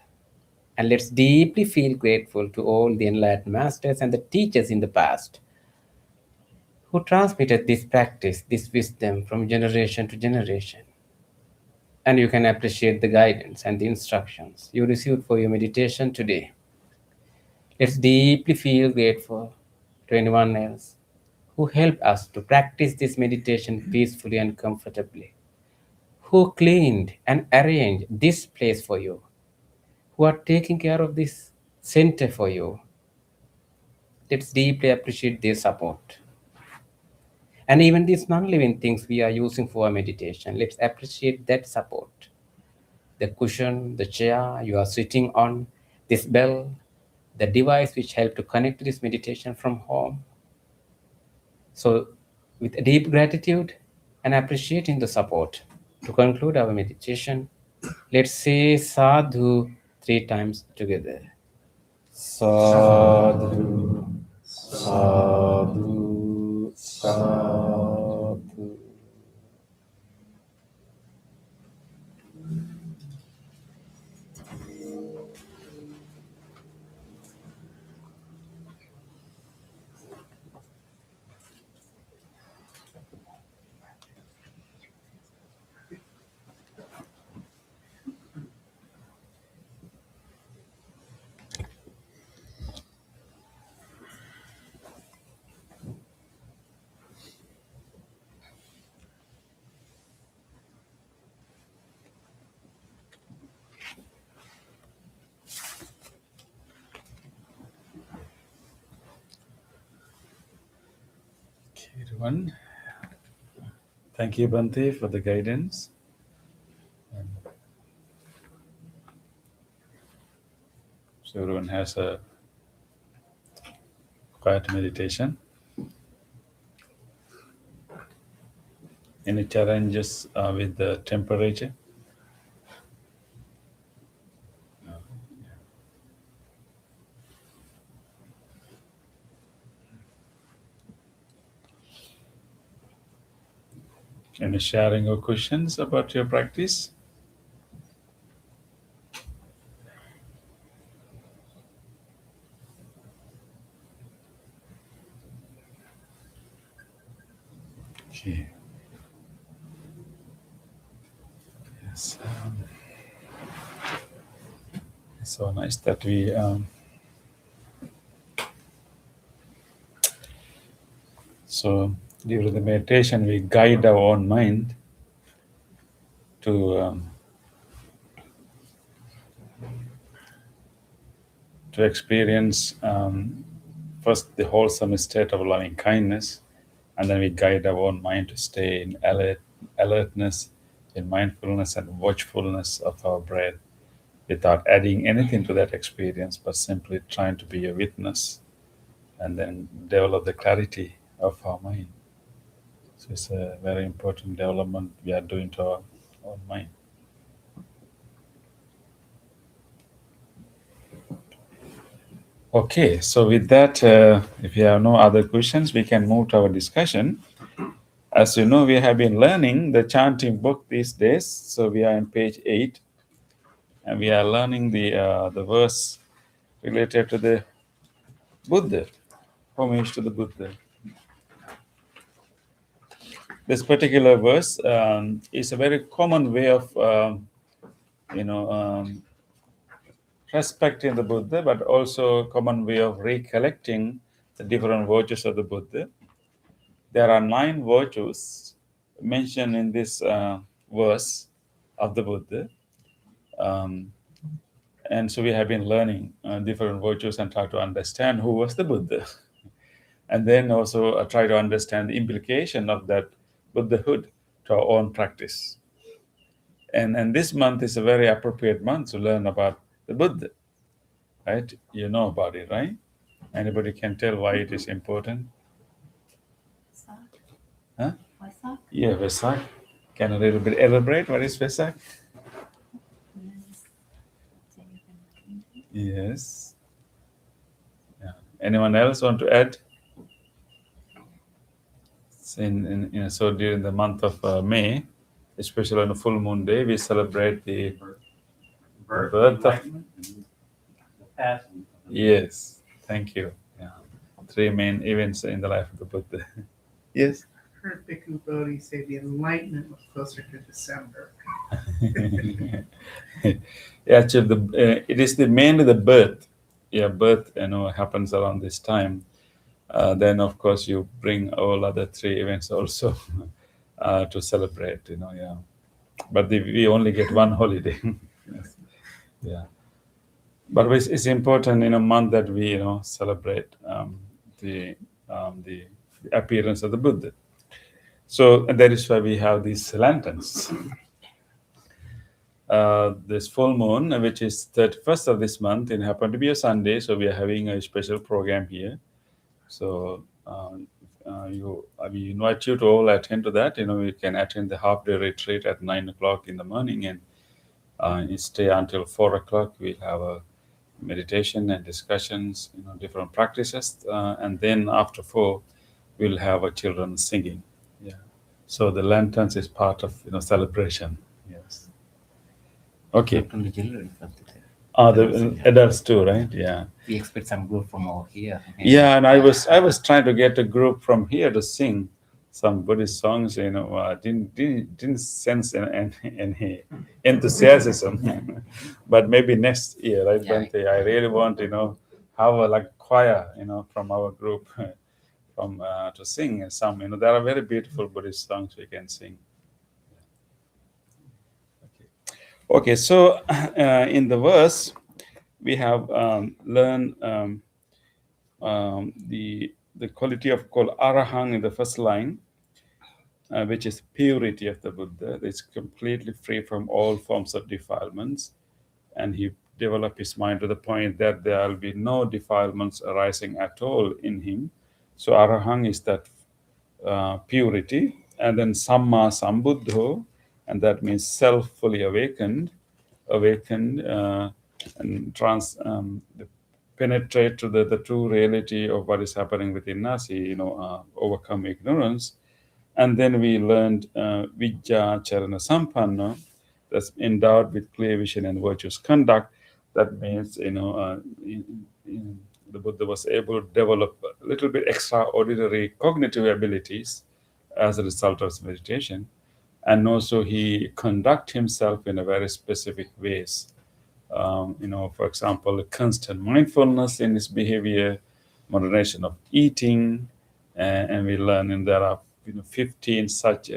And let's deeply feel grateful to all the enlightened masters and the teachers in the past who transmitted this practice, this wisdom from generation to generation. And you can appreciate the guidance and the instructions you received for your meditation today. Let's deeply feel grateful to anyone else who helped us to practice this meditation peacefully and comfortably, who cleaned and arranged this place for you, who are taking care of this center for you. Let's deeply appreciate their support. And even these non living things we are using for our meditation, let's appreciate that support. The cushion, the chair you are sitting on, this bell, the device which helped to connect to this meditation from home. So, with deep gratitude and appreciating the support, to conclude our meditation, let's say sadhu 3 times together. Sadhu, sadhu, sadhu. everyone. Thank you, Bante, for the guidance. And so everyone has a quiet meditation. Any challenges with the temperature? Any sharing or questions about your practice? Okay. Yes. It's so nice that we so during the meditation we guide our own mind to experience first the wholesome state of loving kindness, and then we guide our own mind to stay in alertness, in mindfulness and watchfulness of our breath, without adding anything to that experience, but simply trying to be a witness, and then develop the clarity of our mind. So it's a very important development we are doing to our own mind. Okay, so with that, if you have no other questions, we can move to our discussion. As you know, we have been learning the chanting book these days. So we are on page 8, and we are learning the verse related to the Buddha, homage to the Buddha. This particular verse is a very common way of, respecting the Buddha, but also a common way of recollecting the different virtues of the Buddha. There are 9 virtues mentioned in this verse of the Buddha. And so we have been learning different virtues and try to understand who was the Buddha. And then also try to understand the implication of that Buddhahood to our own practice. And this month is a very appropriate month to learn about the Buddha, right? You know about it, right? Anybody can tell why it is important? Huh? Vesak. Yeah, Vesak. Can a little bit elaborate what is Vesak? Yes. Yeah. Anyone else want to add? So during the month of May, especially on a full moon day, we celebrate the birth of. the passing. Yes, thank you. Yeah. 3 main events in the life of the Buddha. Yes. Heard Bhikkhu Bodhi say the enlightenment was closer to December. Yeah, actually, it is mainly the birth. Yeah, birth, happens around this time. Then, of course, you bring all other 3 events also to celebrate. Yeah. But we only get one holiday. Yes. Yeah. But it's important in a month that we, celebrate the appearance of the Buddha. So that is why we have these lanterns. This full moon, which is 31st of this month, it happened to be a Sunday, so we are having a special program here. So we invite you to all attend to that. You can attend the half-day retreat at 9 o'clock in the morning, and you stay until 4 o'clock. We'll have a meditation and discussions, different practices, and then after 4, we'll have a children singing. Yeah. So the lanterns is part of celebration. Yes. Okay. Not only children, but The adults too, right? Yeah. we expect some group from over here. Yeah, and I was trying to get a group from here to sing some Buddhist songs. Didn't sense any enthusiasm, but maybe next year, right, Yeah. Bante? I really want have a choir, from our group, from to sing some. There are very beautiful Buddhist songs we can sing. Okay, so in the verse, we have learned the the quality of called arahang in the first line, which is purity of the Buddha. It's completely free from all forms of defilements, and he developed his mind to the point that there will be no defilements arising at all in him. So arahang is that purity, and then samma sambuddho, and that means self fully awakened, and penetrate to the true reality of what is happening within us. He, overcome ignorance. And then we learned Vijja Charana Sampanna, that's endowed with clear vision and virtuous conduct. That means, the Buddha was able to develop a little bit extraordinary cognitive abilities as a result of his meditation. And also he conduct himself in a very specific ways. For example, constant mindfulness in his behavior, moderation of eating, and we learn in there are 15 such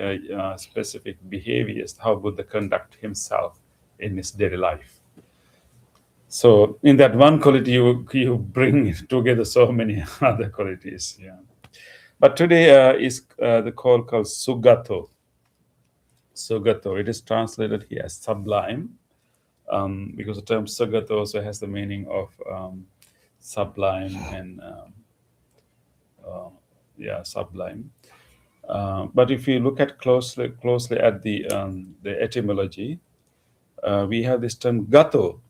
specific behaviors how Buddha conduct himself in his daily life. So in that one quality, you bring together so many other qualities. Yeah. But today is the call called Sugato. Sugato. It is translated here as sublime, because the term Sugato also has the meaning of sublime and sublime. But if you look at closely at the etymology, we have this term gato.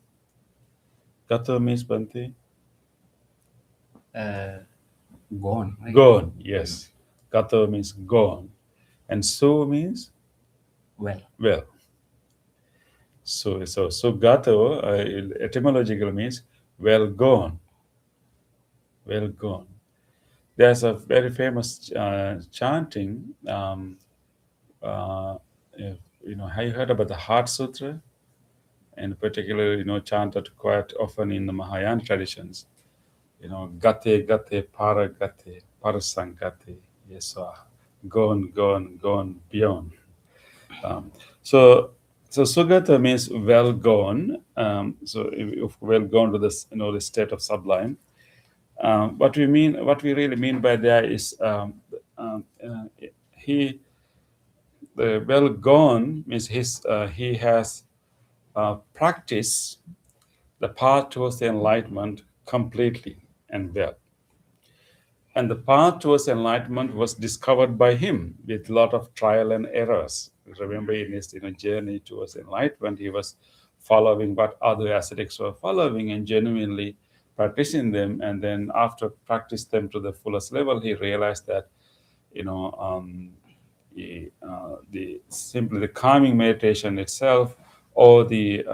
Gato means Bhante? Gone. Right? Gone, yes. Gato means gone. And su means? Well. So gato etymological means well gone. Well gone. There's a very famous chanting. Have you heard about the Heart Sutra? And particularly, chanted quite often in the Mahayana traditions. Gate, para gate, parasangate, yeswa, gone, beyond. So Sugata means well gone. So if well gone to this, the state of sublime. What we really mean by that is the well gone means he has practiced the path towards the enlightenment completely and well. And the path towards enlightenment was discovered by him with a lot of trial and errors. Remember, in his journey towards enlightenment, he was following what other ascetics were following and genuinely practicing them. And then after practice them to the fullest level, he realized that, simply the calming meditation itself or the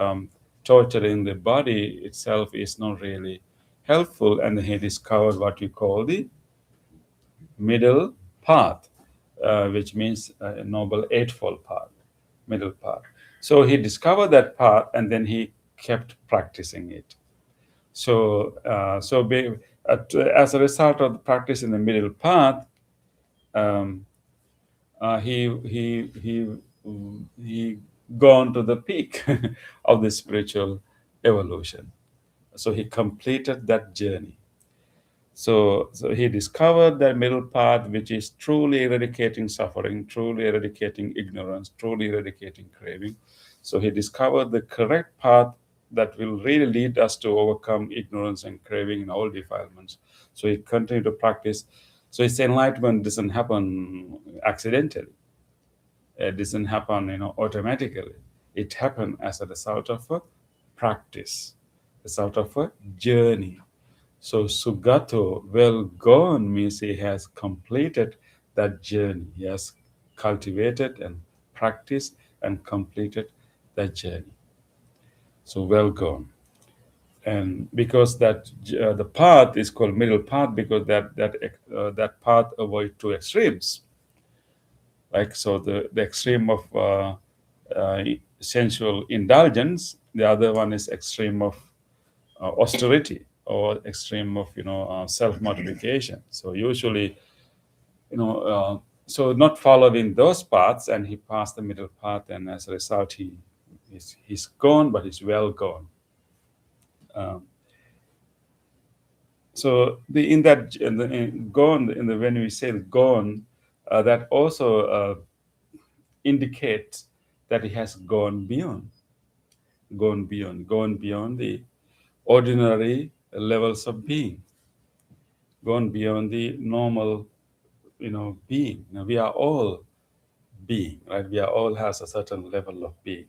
torturing the body itself is not really helpful. And he discovered what you call the middle path, which means a noble eightfold path, middle path. So he discovered that path, and then he kept practicing it. So, as a result of the practice in the middle path, he gone to the peak of the spiritual evolution. So he completed that journey. So he discovered that middle path, which is truly eradicating suffering, truly eradicating ignorance, truly eradicating craving. So he discovered the correct path that will really lead us to overcome ignorance and craving and all defilements. So he continued to practice. So his enlightenment doesn't happen accidentally. It doesn't happen, automatically. It happened as a result of a practice, result of a journey. So Sugato, well gone, means he has completed that journey. He has cultivated and practiced and completed that journey. So well gone. And because that the path is called middle path, because that path avoids two extremes. Like, so the extreme of sensual indulgence, the other one is extreme of austerity, or extreme of self-mortification. So usually, so not following those paths, and he passed the middle path, and as a result, he's gone, but he's well gone. So in gone when we say gone, that also indicates that he has gone beyond the ordinary levels of being, gone beyond the normal, being. We are all being, right? We are all has a certain level of being.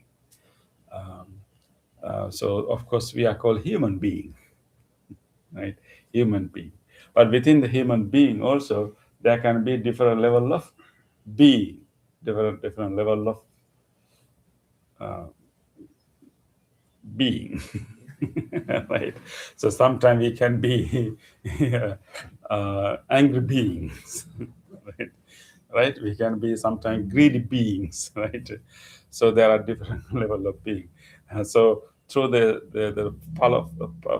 So of course we are called human being, right? Human being. But within the human being also there can be different level of being, different level of being. Right. So sometimes we can be angry beings. Right. Right, we can be sometimes greedy beings. Right. So there are different level of being. So through the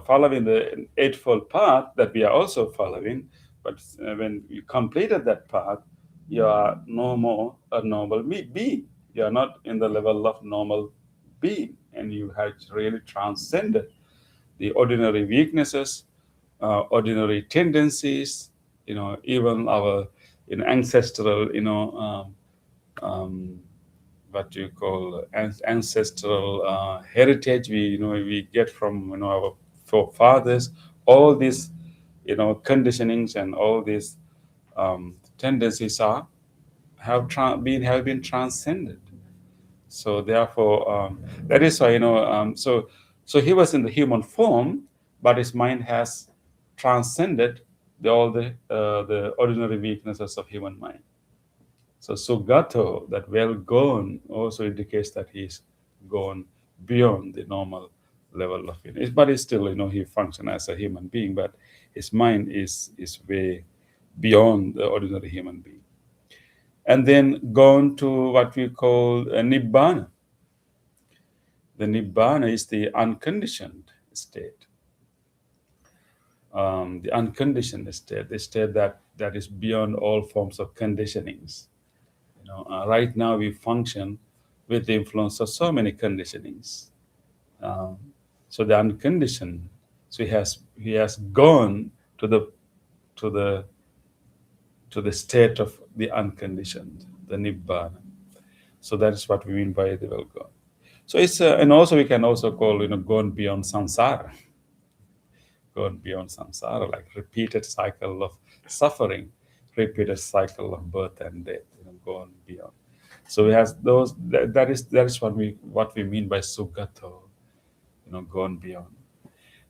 following the eightfold path that we are also following, but when you completed that path, you are no more a normal being. You are not in the level of normal being, and you have really transcended the ordinary weaknesses, ordinary tendencies, even our ancestral, what you call ancestral heritage we get from our forefathers. All these conditionings and all these tendencies have been transcended. So therefore, that is why so he was in the human form, but his mind has transcended the ordinary weaknesses of human mind. So Sugato, that well gone, also indicates that he's gone beyond the normal level of it. But he's still, he functions as a human being, but his mind is way beyond the ordinary human being. And then gone to what we call Nibbana. The Nibbana is the unconditioned state. The unconditioned state, the state that is beyond all forms of conditionings. Right now we function with the influence of so many conditionings. So the unconditioned, so he has gone to the state of the unconditioned, the Nibbana. So that is what we mean by the well gone. So it's and also we can also call gone beyond samsara, gone beyond samsara, like repeated cycle of suffering, repeated cycle of birth and death, gone beyond. So we have those. That is what we mean by sugato, gone beyond.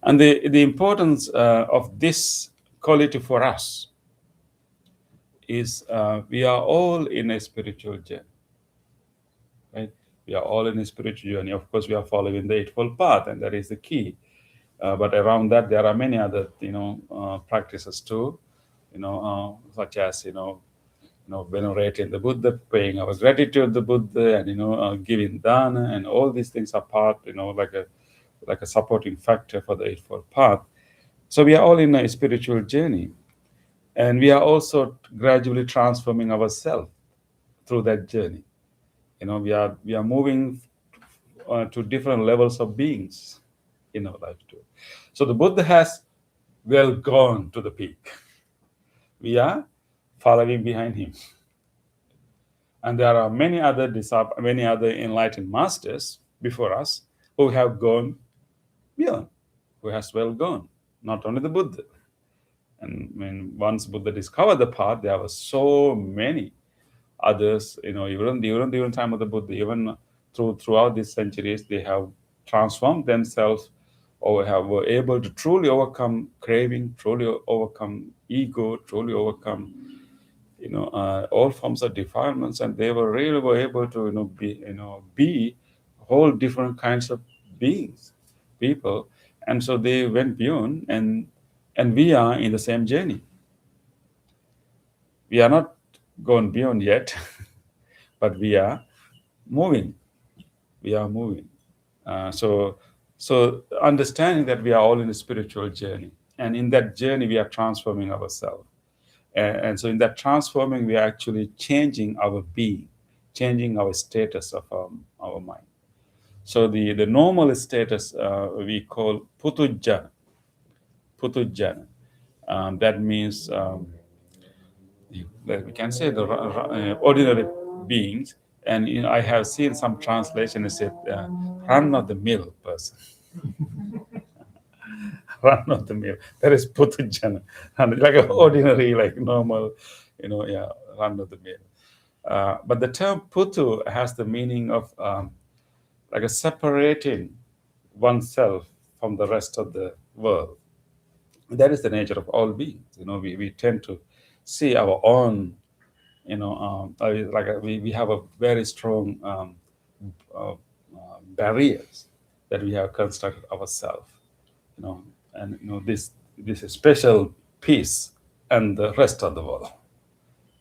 And the importance of this quality for us is we are all in a spiritual journey. Right? We are all in a spiritual journey. Of course, we are following the Eightfold Path, and that is the key. But around that, there are many other, practices too, such as, venerating the Buddha, paying our gratitude to the Buddha, and giving dana, and all these things are part, like a supporting factor for the Eightfold Path. So we are all in a spiritual journey, and we are also gradually transforming ourselves through that journey. We are moving to different levels of beings in our life too. So the Buddha has well gone to the peak. We are following behind him. And there are many other enlightened masters before us who have gone beyond, who has well gone, not only the Buddha. And when once Buddha discovered the path, there were so many others, even during the time of the Buddha, even throughout these centuries, they have transformed themselves or were able to truly overcome craving, truly overcome ego, truly overcome all forms of defilements, and they were able to be whole different kinds of beings, people, and so they went beyond, and we are in the same journey. We are not gone beyond yet, but we are moving. We are moving. So understanding that we are all in a spiritual journey, and in that journey we are transforming ourselves. And so in that transforming, we are actually changing our being, changing our status of our mind. So the normal status we call putujjana. Putujjana. That means we can say the ordinary beings. And I have seen some translation that said run of the mill person. Run of the mill. That is putujana, and like an ordinary, like normal, run of the mill. But the term putu has the meaning of like a separating oneself from the rest of the world. That is the nature of all beings. We tend to see our own, we have a very strong barriers that we have constructed ourselves, and this is special peace and the rest of the world.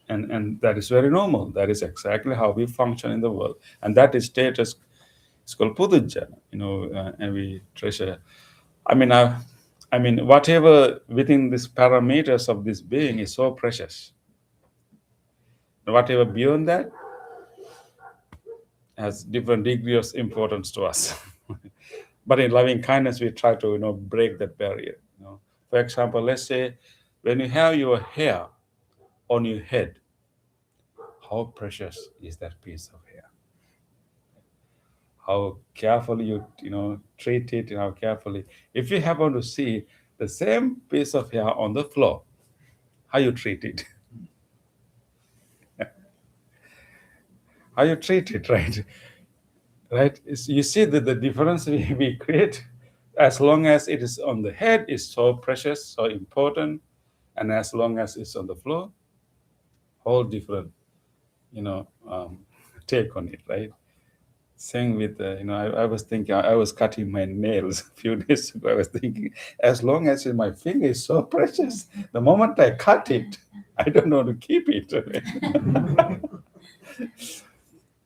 And that is very normal. That is exactly how we function in the world. And that is status is called pudujana, and we treasure. I mean, whatever within these parameters of this being is so precious. Whatever beyond that has different degrees of importance to us. But in loving kindness, we try to, break that barrier. For example, let's say when you have your hair on your head, how precious is that piece of hair? How carefully you treat it, and how carefully. If you happen to see the same piece of hair on the floor, how you treat it? How you treat it, right? Right? You see the difference we create. As long as it is on the head, is so precious, so important, and as long as it's on the floor, whole different, take on it, right? Same with, I was thinking, I was cutting my nails a few days ago. I was thinking, as long as my finger is so precious, the moment I cut it, I don't know to keep it.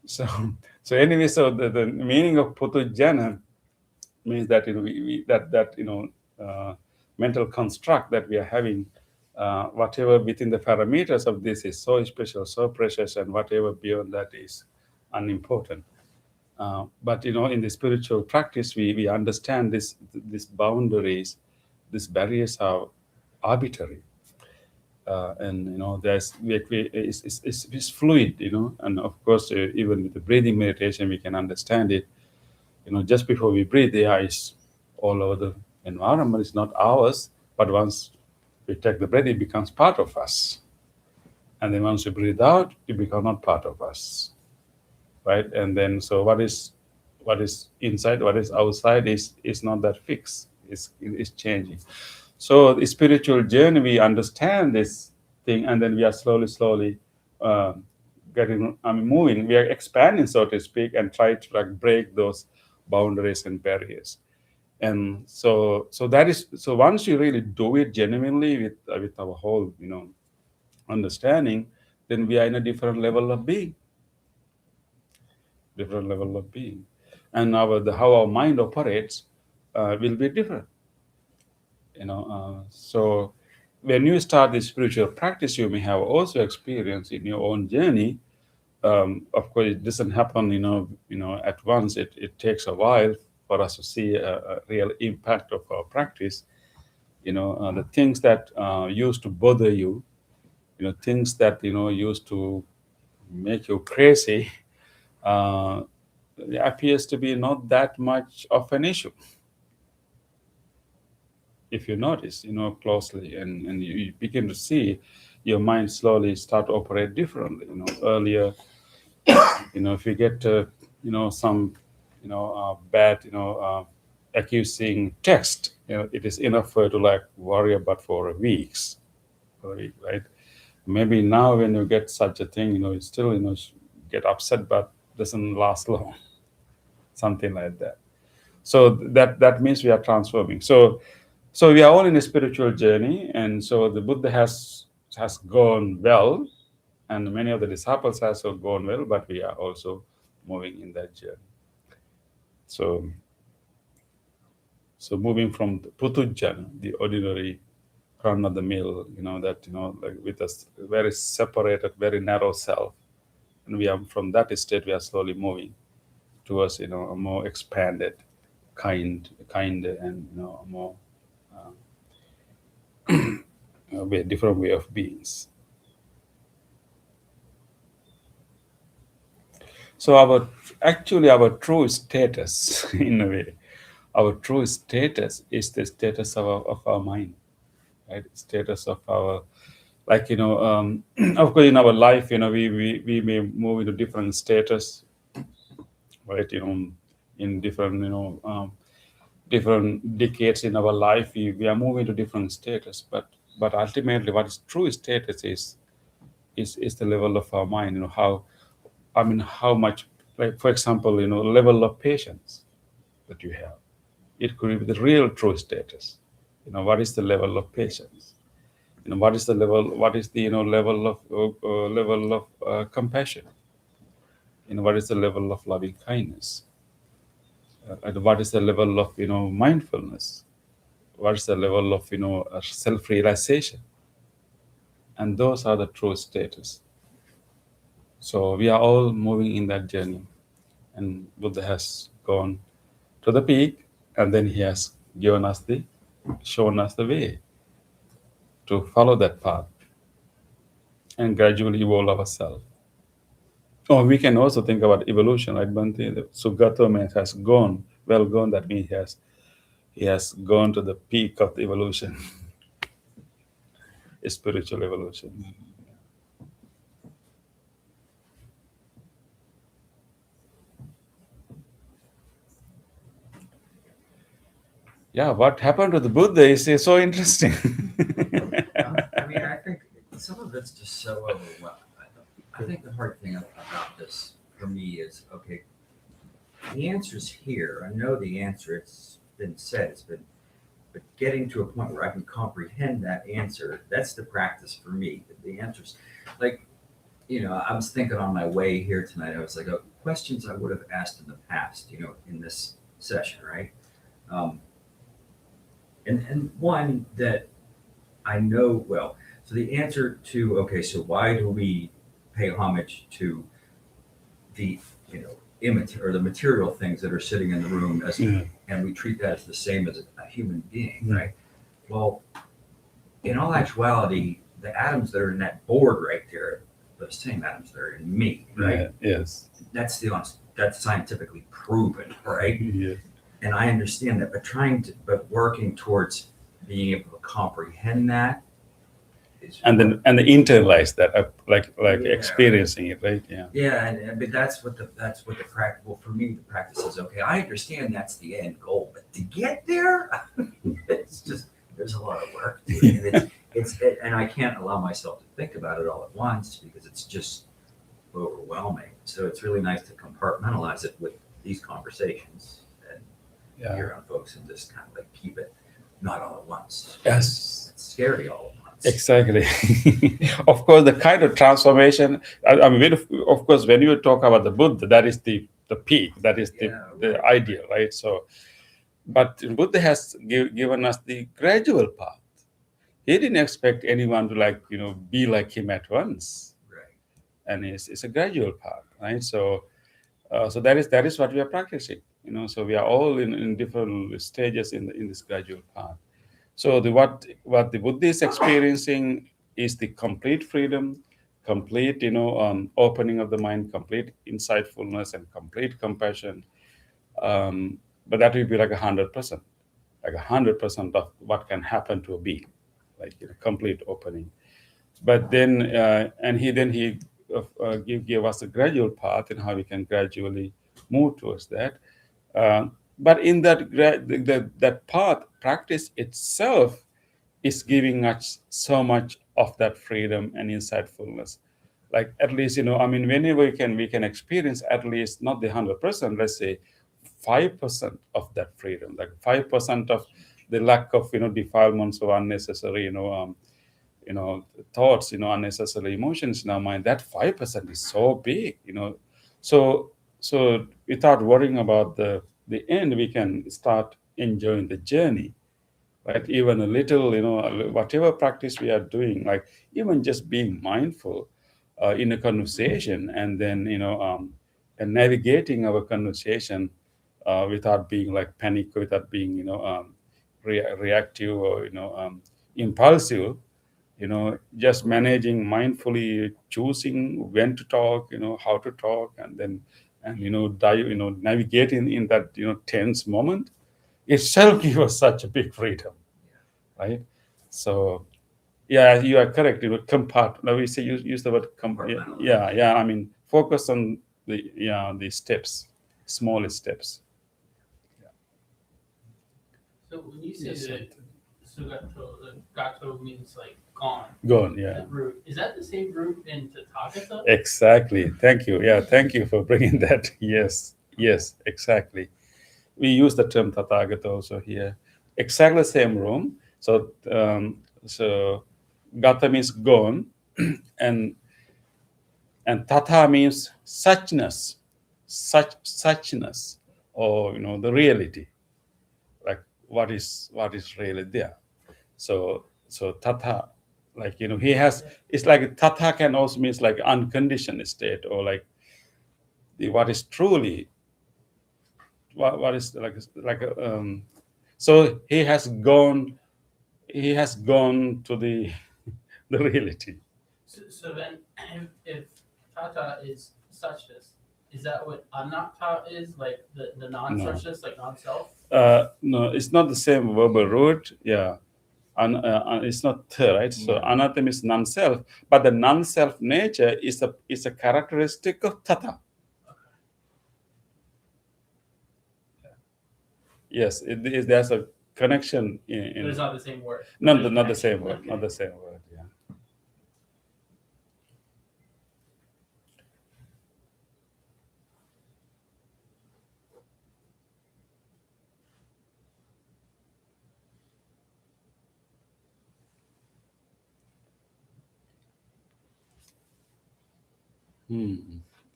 So anyway, so the meaning of putujana means that mental construct that we are having, whatever within the parameters of this is so special, so precious, and whatever beyond that is unimportant. But in the spiritual practice, we understand these boundaries, these barriers are arbitrary, and it's fluid, and of course, even with the breathing meditation, we can understand it. Just before we breathe, the air is all over the environment. It's not ours, but once we take the breath, it becomes part of us, and then once we breathe out, it becomes not part of us. Right? And then, so what is inside, what is outside is not that fixed. It's changing. So the spiritual journey, we understand this thing, and then we are slowly moving. We are expanding, so to speak, and try to break those boundaries and barriers. And so that is, so once you really do it genuinely with our whole understanding, then we are in a different level of being. And how our mind operates will be different. So when you start this spiritual practice, you may have also experienced in your own journey. Of course, it doesn't happen at once. It takes a while for us to see a real impact of our practice. The things that used to bother you, things that used to make you crazy, appears to be not that much of an issue. If you notice, closely, and you begin to see your mind slowly start to operate differently. Earlier, if you get some bad accusing text, it is enough for you to worry about for weeks, right? Maybe now when you get such a thing, you still get upset, but doesn't last long. Something like that. So that means we are transforming. So we are all in a spiritual journey, and so the Buddha has gone well, and many of the disciples have also gone well, but we are also moving in that journey. So moving from the putujana, the ordinary run of the mill, with a very separated, very narrow self, and we are from that state, we are slowly moving towards a more expanded, kind, and more different way of beings. So our true status, in a way, our true status is the status of our mind, right? Status of our, like, of course, in our life, we may move into different status, right? In different, different decades in our life, we are moving to different status, but ultimately, what is true status is the level of our mind. How much, like, for example, level of patience that you have. It could be the real true status. What is the level of patience? What is the level? What is the level of compassion? What is the level of loving kindness? And what is the level of mindfulness? What is the level of self-realization? And those are the true status. So we are all moving in that journey, and Buddha has gone to the peak, and then he has shown us the way to follow that path and gradually evolve ourselves. Or we can also think about evolution, right, Bhante? Sugatoma has gone, well gone, that means he has gone to the peak of the evolution, spiritual evolution. Yeah, what happened to the Buddha is so interesting. I mean, I think some of it's just so overwhelming. I think the hard thing about this for me is, okay, the answer's here. I know the answer. It's been said. But getting to a point where I can comprehend that answer, that's the practice for me. The answers, like, I was thinking on my way here tonight, I was like, questions I would have asked in the past, in this session, right? And one that I know well. So the answer to, okay, so why do we pay homage to the the material things that are sitting in the room and we treat that as the same as a human being, right? Well, in all actuality, the atoms that are in that board right there, the same atoms that are in me, right? Yes. That's scientifically proven, right? Yes. And I understand that, but working towards being able to comprehend that and internalize that, like Yeah. experiencing it, right? But that's what the practice. Well, for me, the practice is, okay, I understand that's the end goal, but to get there, it's just, there's a lot of work to it, and and I can't allow myself to think about it all at once because it's just overwhelming. So it's really nice to compartmentalize it with these conversations and hear on folks and just kind of like keep it not all at once. Yes. It's scary all at once. Exactly. Of course, the kind of transformation, I mean, of course, when you talk about the Buddha, that is the peak, that is the ideal, right? So, but Buddha has given us the gradual path. He didn't expect anyone to be like him at once. Right. And it's a gradual path, right? So, so that is what we are practicing. So we are all in different stages in this gradual path. So what the Buddha is experiencing is the complete freedom, complete opening of the mind, complete insightfulness, and complete compassion. But that will be like 100%, like 100% of what can happen to a being, like complete opening. But then he gave us a gradual path and how we can gradually move towards that. But in that path, practice itself is giving us so much of that freedom and insightfulness. Like, at least, whenever we can experience at least not the 100%, let's say 5% of that freedom, like 5% of the lack of defilements or unnecessary thoughts, unnecessary emotions in our mind. That 5% is so big, So without worrying about the end, we can start enjoying the journey, right? Even a little, whatever practice we are doing, like even just being mindful in a conversation, and then and navigating our conversation without being like panic, without being reactive or impulsive. just managing mindfully, choosing when to talk, how to talk, and then, navigating in that, tense moment itself gives us such a big freedom, right? So, yeah, you are correct. Now we say use the word Compartmentalize. yeah. I mean, focus on the steps, small steps. So when you say Yes, sir. that Sugato, gato means like gone, Go on, yeah. that root, is that the same root in Tathagata? Exactly. Thank you. Yeah, thank you for bringing that. Yes, exactly. We use the term Tathagata also here. Exactly the same room. So, Gata means gone, and Tatha means suchness, suchness, or the reality, like what is really there. So Tatha, like he has. It's like Tatha can also means like unconditioned state, or like what is truly what is so he has gone to the the reality. So then, if Tata is suchness, is that what Anatta is? Like the non-suchness, like non-self? No, it's not the same verbal root. Yeah, it's not right. So anatta is non-self, but the non-self nature is a characteristic of Tata. Yes, there's a connection in But it's not the same word. not There's a the connection. same word, Okay. not the same word. Yeah.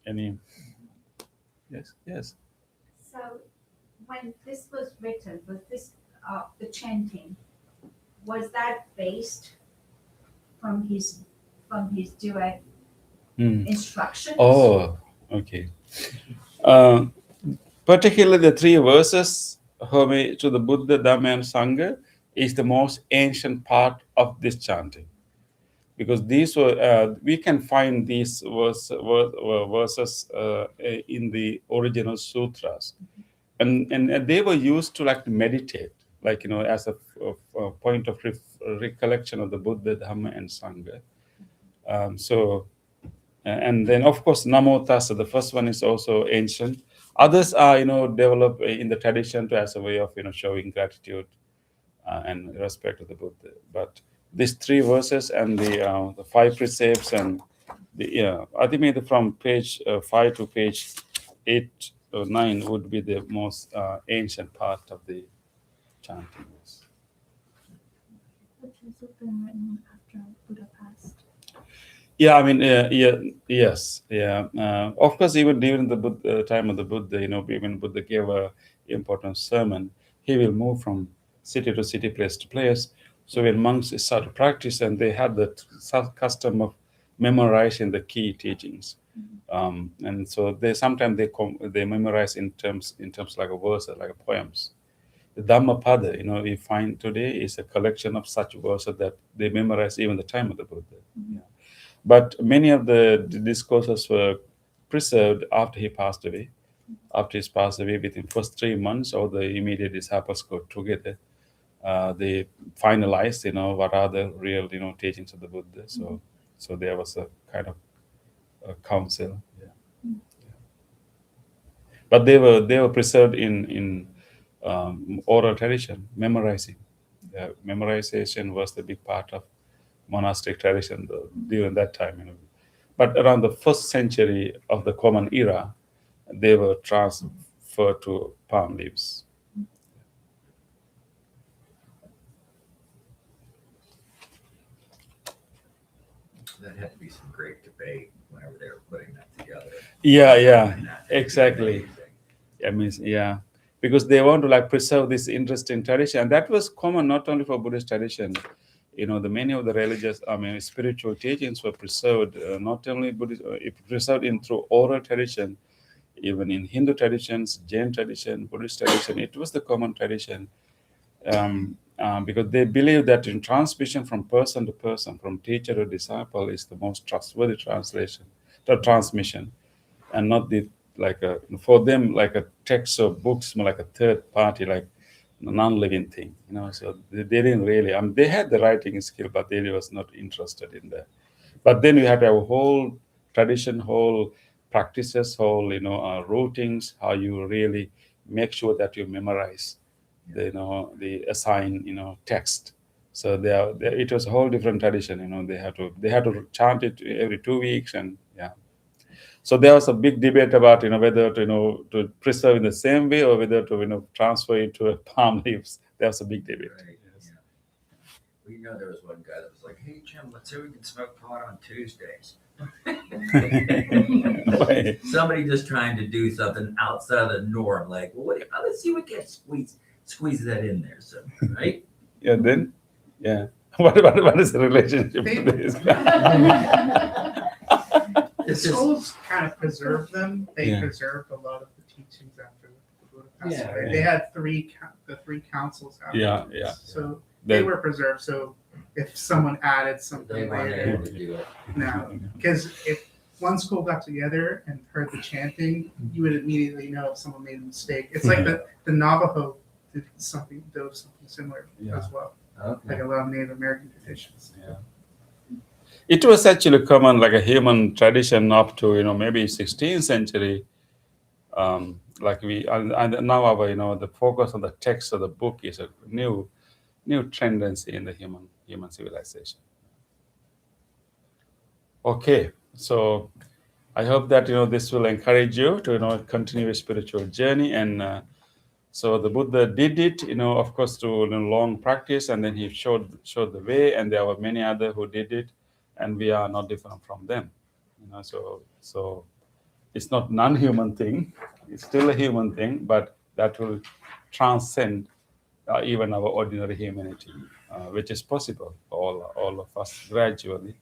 Any? Yes. So when this was written, was this, the chanting, was that based from his direct instructions? Oh, okay. Particularly the three verses to the Buddha, Dhamma, and Sangha is the most ancient part of this chanting, because these were we can find these verses in the original sutras, and they were used to like meditate, like as a point of recollection of the Buddha, Dhamma, and Sangha. And then of course Namo Tassa, the first one is also ancient. Others are developed in the tradition to as a way of showing gratitude and respect to the Buddha. But these three verses and the five precepts and I think maybe from page 5 to page 8 or 9 would be the most ancient part of the chanting. Which has been written after Buddha passed. Yeah, I mean, yes, yeah. Of course, even during the time of the Buddha, even Buddha gave a important sermon. He will move from city to city, place to place. So when monks started to practice, and they had the custom of memorizing the key teachings, and so sometimes they memorize in terms like a verse, like a poems. The Dhammapada, we find today is a collection of such verses that they memorize even the time of the Buddha. Yeah. But many of the discourses were preserved after he passed away. After he passed away, within first 3 months, all the immediate disciples got together. They finalized, what are the real, teachings of the Buddha. So there was a kind of a council. Yeah. But they were preserved in oral tradition, memorizing. Memorization was the big part of monastic tradition during that time. But around the first century of the Common Era, they were transferred to palm leaves. That had to be some great debate whenever they were putting that together. Yeah, And that- exactly. amazing. I mean, yeah, because they want to like preserve this interesting tradition, and that was common not only for Buddhist tradition. The many of the religious, spiritual teachings were preserved, not only Buddhist, preserved through oral tradition, even in Hindu traditions, Jain tradition, Buddhist tradition. It was the common tradition. because they believe that in transmission from person to person, from teacher to disciple, is the most trustworthy transmission, and not the for them like a text or books more like a third party, like non-living thing. So they didn't really. They had the writing skill, but they was not interested in that. But then you have to have a whole tradition, whole practices, whole routines, how you really make sure that you memorize the assigned text. So it was a whole different tradition. They had to chant it every 2 weeks, and yeah. So there was a big debate about whether to preserve in the same way or whether to transfer it to a palm leaves. There was a big debate. Right, Yes. yeah. Well, there was one guy that was like, "Hey Jim, let's say we can smoke pot on Tuesdays." Somebody just trying to do something outside of the norm, like, well, let's see what gets squeeze that in there. So, right? Yeah. Then, yeah. What is the relationship to this? The schools kind of preserved them. They Yeah. preserved a lot of the teachings after the Buddha passed Yeah, away. yeah. They had the three councils afterwards. Yeah. So they Then- were preserved. So if someone added They something weren't later, able to do it. no, because if one school got together and heard the chanting, you would immediately know if someone made a mistake. It's like the Navajo did something similar Yeah. as well, Okay. like a lot of Native American traditions. Yeah. It was actually common, like a human tradition up to maybe 16th century. Like and now our the focus on the text of the book is a new tendency in the human civilization. Okay, so I hope that this will encourage you to continue your spiritual journey. And so the Buddha did it, of course, through long practice, and then he showed the way. And there were many others who did it, and we are not different from them. So it's not non-human thing; it's still a human thing, but that will transcend even our ordinary humanity, which is possible for all of us gradually.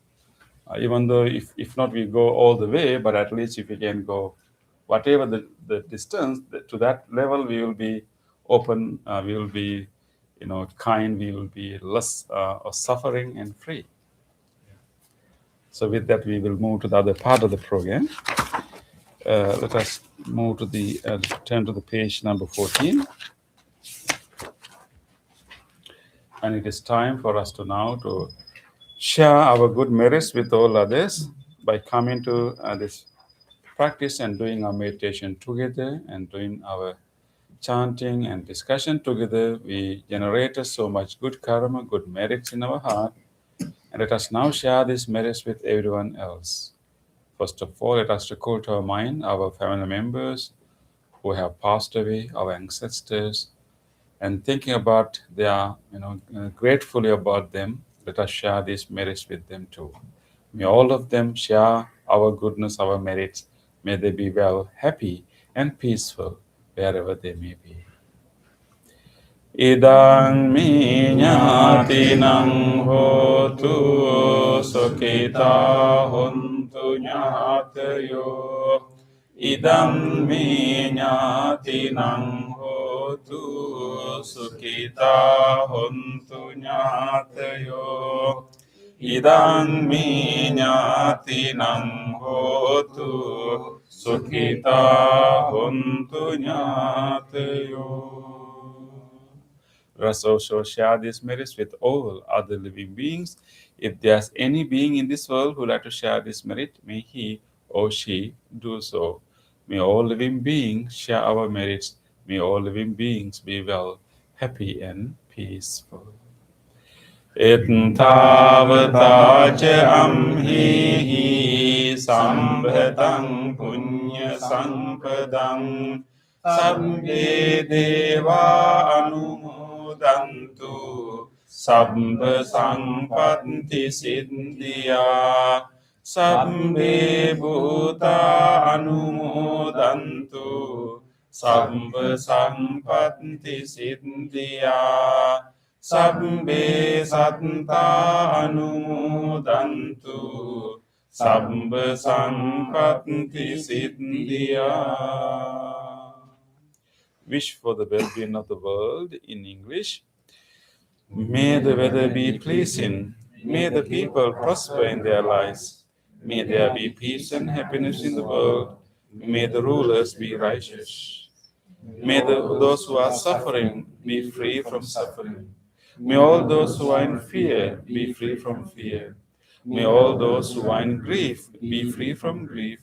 Even though if not we go all the way, but at least if we can go whatever the distance, to that level we will be open, we will be kind, we will be less of suffering and free. So with that we will move to the other part of the program. Let us move to turn to the page number 14. And it is time for us to now to share our good merits with all others by coming to this practice and doing our meditation together and doing our chanting and discussion together. We generated so much good karma, good merits in our heart. And let us now share these merits with everyone else. First of all, let us recall to our mind our family members who have passed away, our ancestors, and thinking about their, gratefully about them, let us share these merits with them too. May all of them share our goodness, our merits. May they be well, happy, and peaceful wherever they may be. Idang mi ñātinang hotu sukita hontu ñātayo. Idang mi ñātinang hotu sukita hontu ñātayo. Idang mi ñātinang hotu sukita hontu ñātayo. Let us also share these merits with all other living beings. If there's any being in this world who would like to share this merit, may he or she do so. May all living beings share our merits. May all living beings be well, happy, and peaceful. Ettavata ca amhihi sambhatam punya sampadam sabbe deva anumodantu sabba sampatti siddhya sabbe bhuta anumodantu sabba sampatti siddhya sabbe satta anumodantu sabba sampatti siddhya. Wish for the well-being of the world in English. May the weather be pleasing. May the people prosper in their lives. May there be peace and happiness in the world. May the rulers be righteous. May those who are suffering be free from suffering. May all those who are in fear be free from fear. May all those who are in grief be free from grief.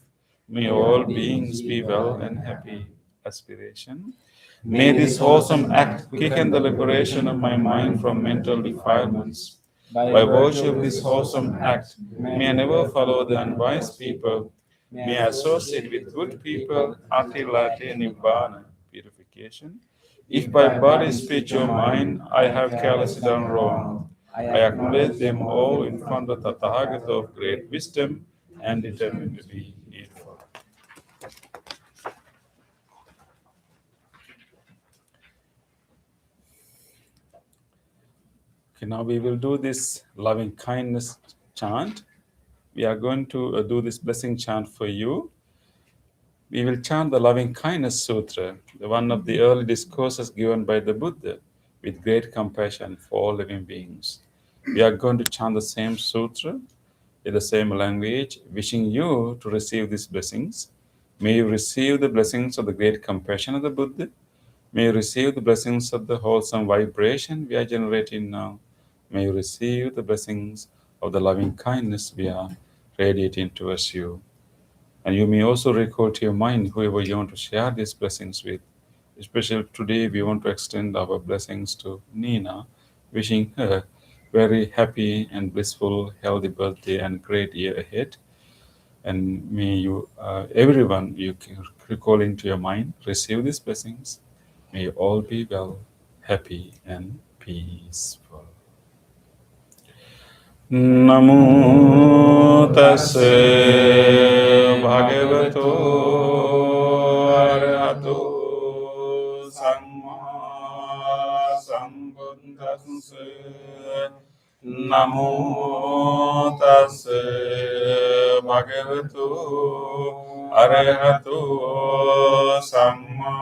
May all beings be well and happy. Aspiration. May this wholesome act quicken the liberation of my mind from mental defilements. By virtue of this wholesome act, may I never follow the unwise people. May I associate with good people, Atilate Nibbana, purification. If by body, speech, or mind I have carelessly done wrong, I acknowledge them all in front of the Tathagata of great wisdom and determined to be needful. Okay, now we will do this loving kindness chant. We are going to do this blessing chant for you. We will chant the Loving Kindness Sutra, one of the early discourses given by the Buddha, with great compassion for all living beings. We are going to chant the same sutra in the same language, wishing you to receive these blessings. May you receive the blessings of the great compassion of the Buddha. May you receive the blessings of the wholesome vibration we are generating now. May you receive the blessings of the loving kindness we are radiating towards you. And you may also recall to your mind whoever you want to share these blessings with. Especially today, we want to extend our blessings to Nina, wishing her very happy and blissful, healthy birthday and great year ahead. And may you, everyone, you can recalling to your mind, receive these blessings. May you all be well, happy, and peaceful. Namo tassa bhagavato arahato samma sambuddhassa. Namo tassa bhagavato arahato samma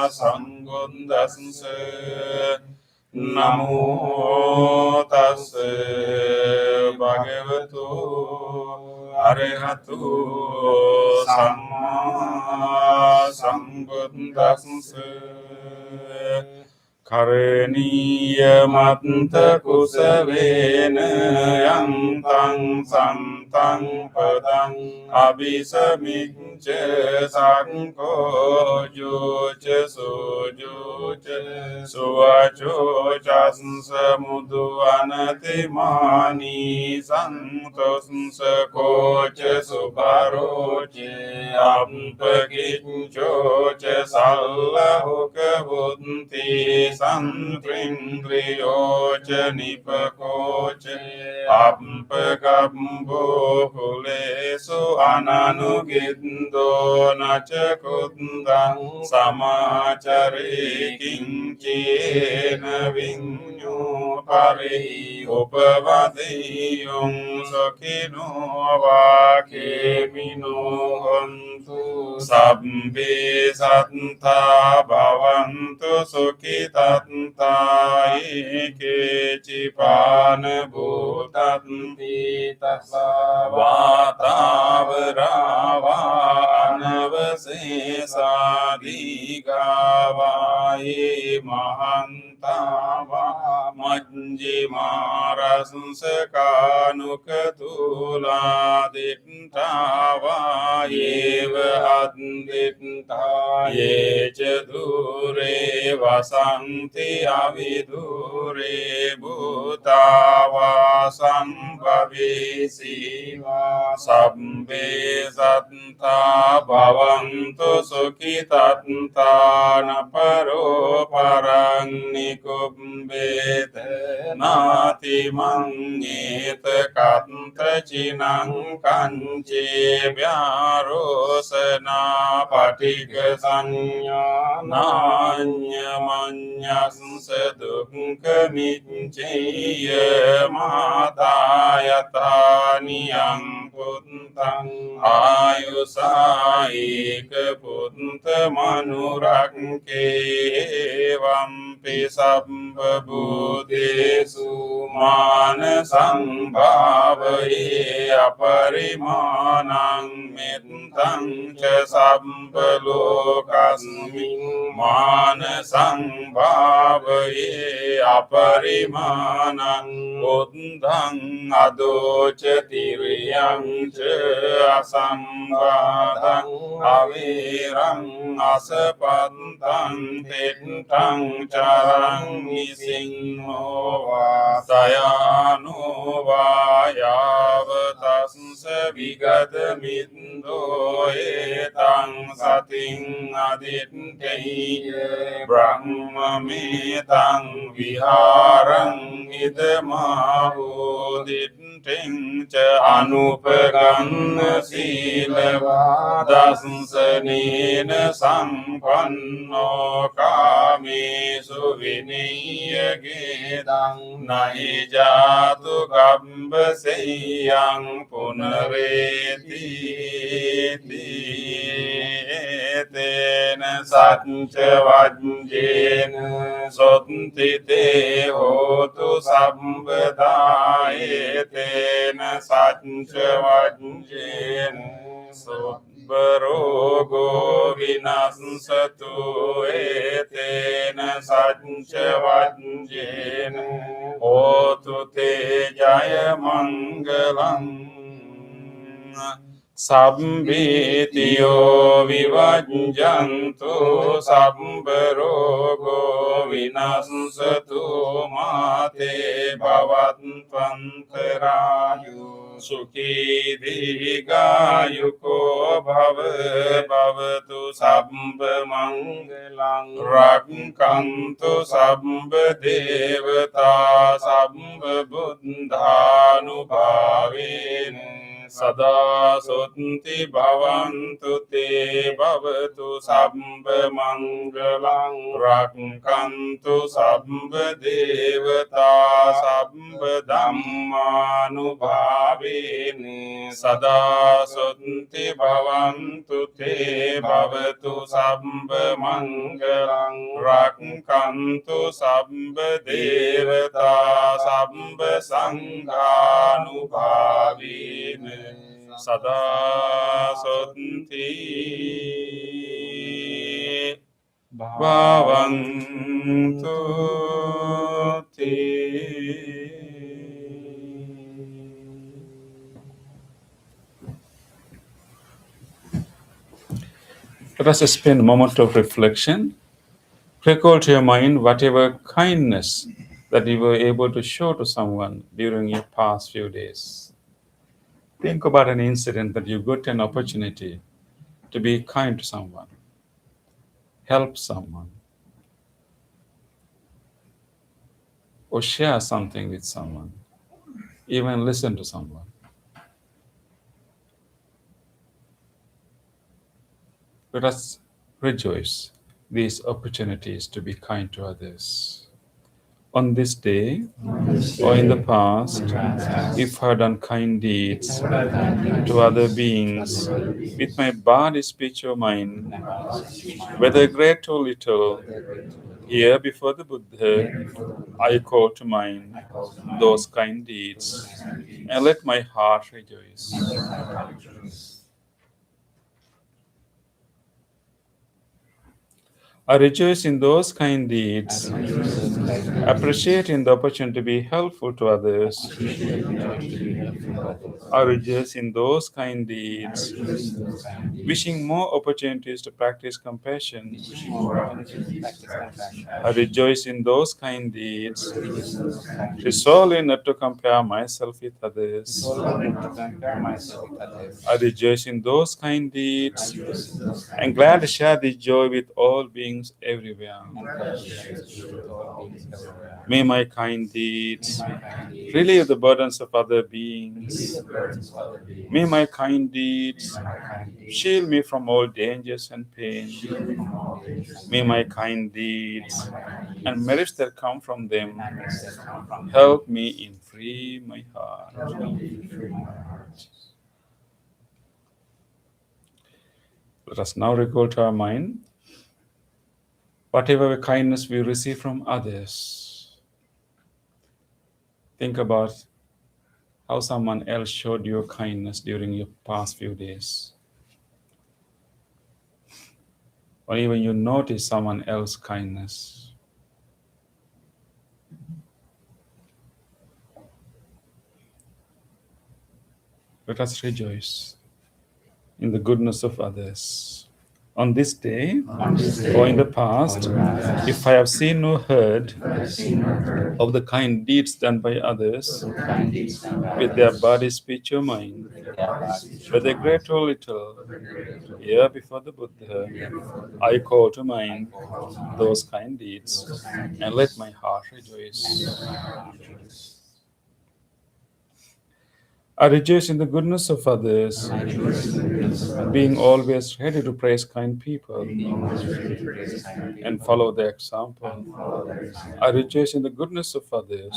sambuddhassa. Namo tassa bhagavato arahato samma sambuddhassa. Karaniya matta kusavena yantang santang padang abhisamicca sankho jocha sojocha suvacho chansa mudu anatimani santosansa kocha subaroche ampakinchocha sallahoka bunti Santrindriyocha nipakocha ampakambo kulesu ananugindo nachakundang samachari kinchena vinyo pari upavadiyung sakino vakemino hantu sabbe sattha bhavantu sukhitatha ekechipana bhutanti tassa vatavarava anavasesadigawaye mahantava majjimaraskanukatula dittava yeva additta yecha dure vasanti avidure bhutava sambhavesiva sabbe sattha bhavantu sukhitatha naparo parang nikumbete nati mangeta kanta chinang kanche vyarosana patika sanya nanya manyasya dukkha micceya matayatani yang puntang ayusaika punta manurakke evam pi sabbha bhutesu mana sambhavaye aparimanang mettang ca sabbha lokasmin mana sambhavaye aparimanang buddhang adoca tiriyang ca asambhadang avirang asapantang tettang carang isinno vasayano vayavatassa vigatamindo etang sating adittehi brahmametang viharang idamahoditting ca anupaganna silavadansanena sampanno kamesu viniyagedang nahi jatu gambaseyang punareti tena satcha vajjena sotti te hotu sabbada etena satcha vajjena Barogo vinasatu etena satcha vajjena hotu te jaya mangalam Sabbitiyo vivajjantu sabbarogo vinasatu mate bhavattvantarayu sukhi digayuko bhavatu sabba mangalang rakkantu sabba devata sabba buddhanubhavena sada sotti bhavantu te bhavatu sabba mangalang rakkantu sabba devata sabba dhammanubhavena sada sotti bhavantu te bhavatu sabba mangalang rakkantu sabba devata sabba sanghanubhavena sada sotthi bhavantu te. Let us spend a moment of reflection. Recall to your mind whatever kindness that you were able to show to someone during your past few days. Think about an incident that you got an opportunity to be kind to someone, help someone, or share something with someone, even listen to someone. Let us rejoice these opportunities to be kind to others. On this day or in the past, if I have done kind deeds to other beings with my body, speech, or mind, whether great or little, here before the Buddha, I call to mind those kind deeds and let my heart rejoice. I rejoice in those kind deeds, appreciating the opportunity to be helpful to others. I rejoice in those kind deeds, wishing more opportunities to practice compassion. I rejoice in those kind deeds, resolving not to compare myself with others. I rejoice in those kind deeds, and glad to share this joy with all beings everywhere. May my kind deeds relieve the burdens of other beings. May my kind deeds shield me from all dangers and pain. May my kind deeds and merits that come from them help me in free my heart. Let us now recall to our mind whatever kindness we receive from others, think about how someone else showed you kindness during your past few days. Or even you notice someone else's kindness. Let us rejoice in the goodness of others. On this day, or in the past, if I have seen or heard of the kind deeds done by others with their body, speech, or mind, whether great or little, here before the Buddha, I call to mind those kind deeds, and let my heart rejoice. I rejoice in the goodness of others, being always ready to praise kind people and follow their example. I rejoice in the goodness of others,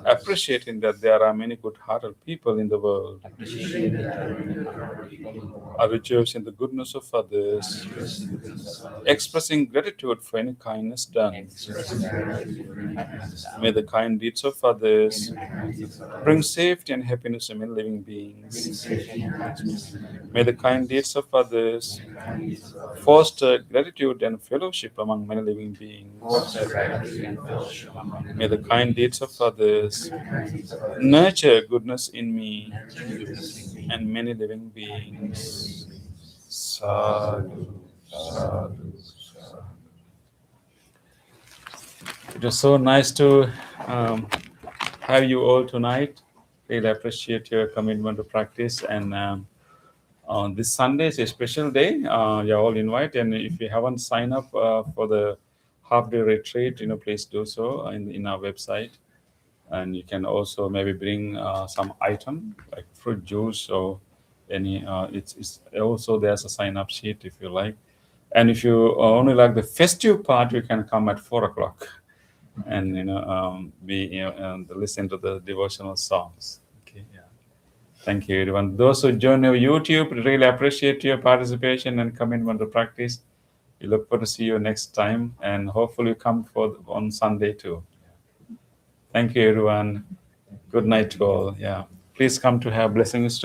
appreciating that there are many good-hearted people in the world. I rejoice in the goodness of others, expressing gratitude for any kindness done. May the kind deeds of others bring safety and happiness among living beings. May the kind deeds of others foster gratitude and fellowship among many living beings. May the kind deeds of others nurture goodness in me and many living beings. Sadhu, sadhu, sadhu. It was so nice to have you all tonight. Really appreciate your commitment to practice. And on this Sunday is a special day. You're all invited. And if you haven't signed up for the half-day retreat, please do so in our website. And you can also maybe bring some item like fruit juice or any. It's also there's a sign-up sheet if you like. And if you only like the festive part, you can come at 4:00. And listen to the devotional songs. Okay, yeah. Thank you, everyone. Those who join our YouTube, really appreciate your participation and commitment to practice. We look forward to see you next time, and hopefully you come on Sunday too. Thank you, everyone. Good night to all. Yeah, please come to have blessings.